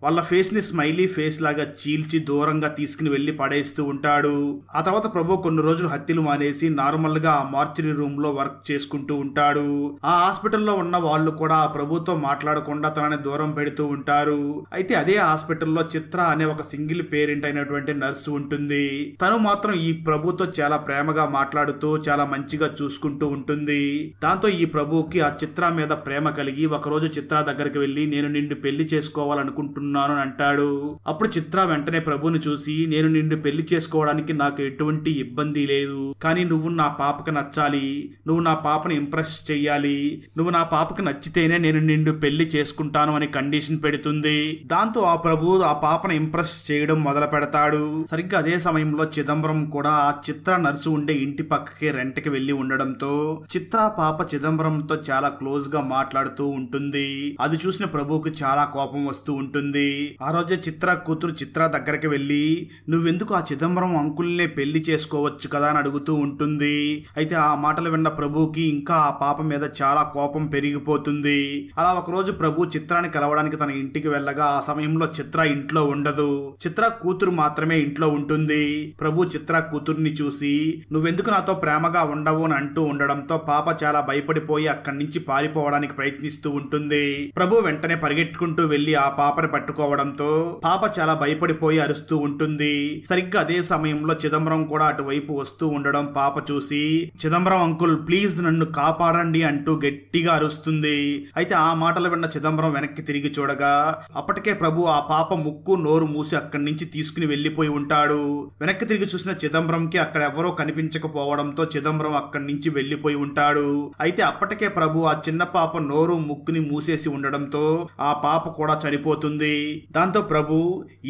వాళ్ళ ఫేస్ ని స్మైలీ ఫేస్ లాగా చీల్చి దూరంగా తీసుకుని వెళ్లి పడేస్తూ ఉంటాడు. ఆ తర్వాత ప్రభు కొన్ని రోజులు హత్యలు మానేసి నార్మల్ గా ఆ మార్చరీ రూమ్ లో వర్క్ చేసుకుంటూ ఉంటాడు. ఆ హాస్పిటల్లో ఉన్న వాళ్ళు కూడా ఆ ప్రభుతో మాట్లాడకుండా తనని దూరం పెడుతూ ఉంటారు. అయితే అదే హాస్పిటల్లో చిత్ర అనే ఒక సింగిల్ పేరెంట్ అయినటువంటి నర్సు ఉంటుంది. తను మాత్రం ఈ ప్రభుతో చాలా ప్రేమగా మాట్లాడుతూ చాలా మంచిగా చూసుకుంటూ ఉంటుంది. దాంతో ఈ ప్రభుకి ఆ చిత్ర మీద ప్రేమ కలిగి ఒకరోజు చిత్ర దగ్గరికి వెళ్లి నేను నిన్ను పెళ్లి చేసుకోవాలనుకుంటున్నాను అని అంటాడు. అప్పుడు చిత్ర వెంటనే ప్రభుని చూసి నేను నిన్ను పెళ్లి చేసుకోవడానికి నాకు ఎటువంటి ఇబ్బంది లేదు, కానీ నువ్వు నా పాపకు నచ్చాలి, నువ్వు నా పాపను ఇంప్రెస్ చెయ్యాలి, నువ్వు నా పాపకు నచ్చితేనే నేను నిన్ను పెళ్లి చేసుకుంటాను అని కండిషన్ పెడుతుంది. దాంతో ఆ ప్రభు ఆ పాపను ఇంప్రెస్ చేయడం మొదలు పెడతాడు. సరిగ్గా అదే సమయంలో చిదంబరం కూడా ఆ చిత్ర నర్సు ఉండే ఇంటి పక్కకి రెంట్కి వెళ్లి ఉండడంతో చిత్ర పాప చిదంబరంతో చాలా క్లోజ్ గా మాట్లాడుతూ ఉంటుంది. అది చూసిన ప్రభువుకి చాలా కోపం వస్తూ ఉంటుంది. ఆ రోజే చిత్ర కూతురు చిత్ర దగ్గరికి వెళ్లి నువ్వెందుకు ఆ చిదంబరం అంకుల్నే పెళ్లి చేసుకోవచ్చు కదా అని అడుగుతూ ఉంటుంది. అయితే ఆ మాటలు విన్న ప్రభుకి ఇంకా ఆ పాప మీద చాలా కోపం పెరిగిపోతుంది. అలా ఒక రోజు ప్రభు చిత్రాన్ని కలవడానికి తన ఇంటికి వెళ్ళగా ఆ సమయంలో చిత్ర ఇంట్లో ఉండదు. చిత్ర కూతురు మాత్రమే ఇంట్లో ఉంటుంది. ప్రభు చిత్ర కూతుర్ని చూసి నువ్వెందుకు నాతో ప్రేమగా ఉండవు అని అంటూ ఉండడంతో పాప చాలా భయపడిపోయి అక్కడి నుంచి పారిపోవడానికి ప్రయత్నిస్తూ ఉంటుంది. ప్రభు వెంటనే పరిగెట్టుకుంటూ వెళ్లి ఆ పాపని పట్టుకోవడంతో పాప చాలా భయపడిపోయి అరుస్తూ ఉంటుంది. సరిగ్గా అదే సమయంలో చిదంబరం కూడా అటువైపు వస్తూ ఉండడం పాప చూసి చిదంబరం అంకుల్ ప్లీజ్ నన్ను కాపాడండి అంటూ గట్టిగా అరుస్తుంది. అయితే ఆ మాటలు విన్న చిదంబరం వెనక్కి తిరిగి చూడగా అప్పటికే ప్రభు ఆ పాప ముక్కు నోరు మూసి అక్కడి నుంచి తీసుకుని వెళ్లిపోయి ఉంటాడు. వెనక్కి తిరిగి చూసిన చిదంబరంకి అక్కడ ఎవరో కనిపించకపోవడంతో చిదంబరం అక్కడి నుంచి వెళ్లిపోయి ఉంటాడు. అయితే అప్పటికే ప్రభు ఆ చిన్న పాప నోరు ముక్కుని మూసేసి ఉండడంతో ఆ పాప కూడా చనిపోతుంది. దాంతో ప్రభు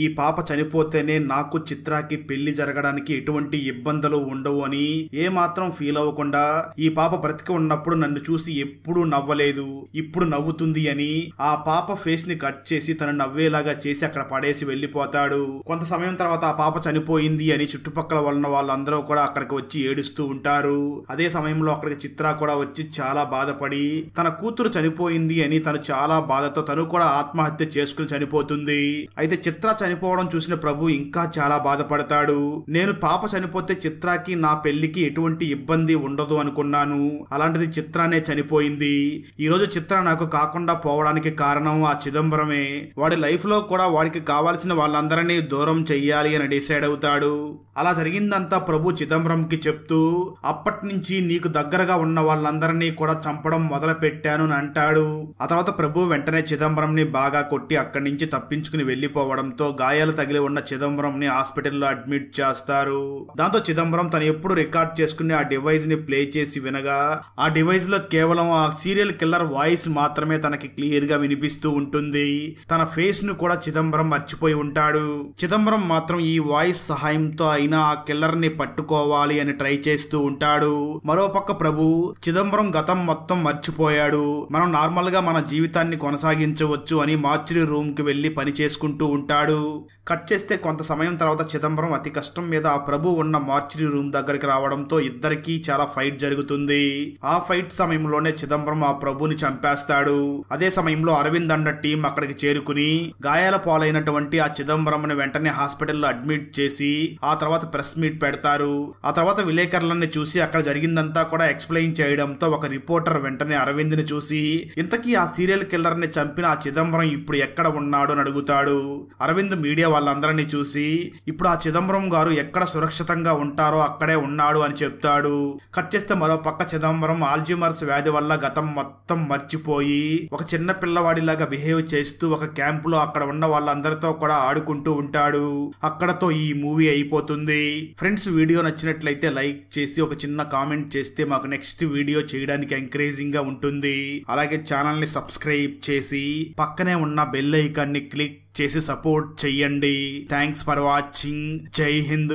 ఈ పాప చనిపోతేనే నాకు చిత్రాకి పెళ్లి జరగడానికి ఎటువంటి ఇబ్బందులు ఉండవు అని ఏమాత్రం ఫీల్ అవ్వకుండా ఈ పాప బ్రతికి ఉన్నప్పుడు నన్ను చూసి ఎప్పుడూ నవ్వలేదు, ఇప్పుడు నవ్వుతుంది అని ఆ పాప ఫేస్ ని కట్ చేసి తను నవ్వేలాగా చేసి అక్కడ పడేసి వెళ్లిపోతాడు. కొంత సమయం తర్వాత ఆ పాప చనిపోయింది అని చుట్టుపక్కల ఉన్న వాళ్ళందరూ కూడా అక్కడికి వచ్చి ఏడుస్తూ ఉంటారు. అదే సమయంలో అక్కడికి చిత్ర కూడా వచ్చి చాలా బాధపడి తన కూతురు చనిపోయింది అని తను చాలా బాధతో తను కూడా ఆత్మహత్య చేసుకుని చనిపోతుంది. అయితే చిత్ర చనిపోవడం చూసిన ప్రభు ఇంకా చాలా బాధపడతాడు. నేను పాప చనిపోతే చిత్రాకి నా పెళ్లికి ఎటువంటి ఇబ్బంది ఉండదు అనుకున్నాను, అలాంటిది చిత్రానే చనిపోయింది. ఈ రోజు చిత్ర నాకు కాకుండా పోవడానికి కారణం ఆ చిదంబరమే. వాడి లైఫ్ లో కూడా వాడికి కావాల్సిన వాళ్ళందరినీ దూరం చెయ్యాలి అని డిసైడ్ అవుతాడు. అలా జరిగిందంతా ప్రభు చిదంబరంకి చెప్తూ అప్పటి నుంచి నీకు దగ్గరగా ఉన్న వాళ్ళందరినీ కూడా చంపడం మొదలు పెట్టాను అని అంటాడు. ఆ తర్వాత ప్రభు వెంటనే చిదంబరం ని బాగా కొట్టి అక్కడి నుంచి తప్పించుకుని వెళ్లిపోవడంతో గాయాలు తగిలి ఉన్న చిదంబరం ని హాస్పిటల్లో అడ్మిట్ చేస్తారు. దాంతో చిదంబరం తను ఎప్పుడు రికార్డ్ చేసుకుని ఆ డివైస్ ని ప్లే చేసి వినగా ఆ డివైస్ లో కేవలం ఆ సీరియల్ కిల్లర్ వాయిస్ మాత్రమే తనకి క్లియర్ గా వినిపిస్తూ ఉంటుంది. తన ఫేస్ ను కూడా చిదంబరం మర్చిపోయి ఉంటాడు. చిదంబరం మాత్రం ఈ వాయిస్ సహాయంతో అయినా ఆ కిల్లర్ ని పట్టుకోవాలి అని ట్రై చేస్తూ ఉంటాడు. మరోపక్క ప్రభు చిదంబరం గతం మొత్తం మర్చిపోయాడు, మనం నార్మల్ గా మన జీవితాన్ని కొనసాగించవచ్చు అని మార్చరీ రూమ్ కి వెళ్లి పని చేసుకుంటూ ఉంటాడు. కట్ చేస్తే కొంత సమయం తర్వాత చిదంబరం అతి కష్టం మీద ఆ ప్రభు ఉన్న మార్చరీ రూమ్ దగ్గరికి రావడంతో ఇద్దరికి చాలా ఫైట్ జరుగుతుంది. ఆ ఫైట్ సమయంలోనే చిదంబరం ఆ ప్రభుని చంపేస్తాడు. అదే సమయంలో అరవింద్ అన్న టీం అక్కడికి చేరుకుని గాయాల పాలైనటువంటి ఆ చిదంబరం ని వెంటనే హాస్పిటల్లో అడ్మిట్ చేసి ఆ తర్వాత ప్రెస్ మీట్ పెడతారు. ఆ తర్వాత విలేకరులని చూసి అక్కడ జరిగిందంతా కూడా ఎక్స్ప్లెయిన్ చేయడంతో ఒక రిపోర్టర్ వెంటనే అరవింద్ ని చూసి ఇంతకీ ఆ సీరియల్ కిల్లర్ ని చంపిన ఆ చిదంబరం ఇప్పుడు ఎక్కడ ఉన్నాడు అని అడుగుతాడు. అరవింద్ మీడియా వాళ్ళందరినీ చూసి ఇప్పుడు ఆ చిదంబరం గారు ఎక్కడ సురక్షితంగా ఉంటారో అక్కడే ఉన్నాడు అని చెప్తాడు. కట్ చేస్తే మరో పక్క చిదంబరం ఆల్జీమర్స్ వ్యాధి వల్ల గతం మొత్తం మర్చిపోయి ఒక చిన్న పిల్లవాడిలాగా బిహేవ్ చేస్తూ ఒక క్యాంపులో అక్కడ ఉన్న వాళ్ళందరితో కూడా ఆడుకుంటూ ఉంటాడు. అక్కడతో ఈ మూవీ అయిపోతుంది. ఫ్రెండ్స్, వీడియో నచ్చినట్లయితే లైక్ చేసి ఒక చిన్న కామెంట్ చేస్తే మాకు నెక్స్ట్ వీడియో చేయడానికి ఎంకరేజింగ్ గా ఉంటుంది. అలాగే ఛానల్ ని సబ్స్క్రైబ్ చేసి పక్కనే ఉన్న బెల్ ఐకాన్ ని క్లిక్ చేసి సపోర్ట్ చెయ్యండి. Thanks for watching. జై హింద్.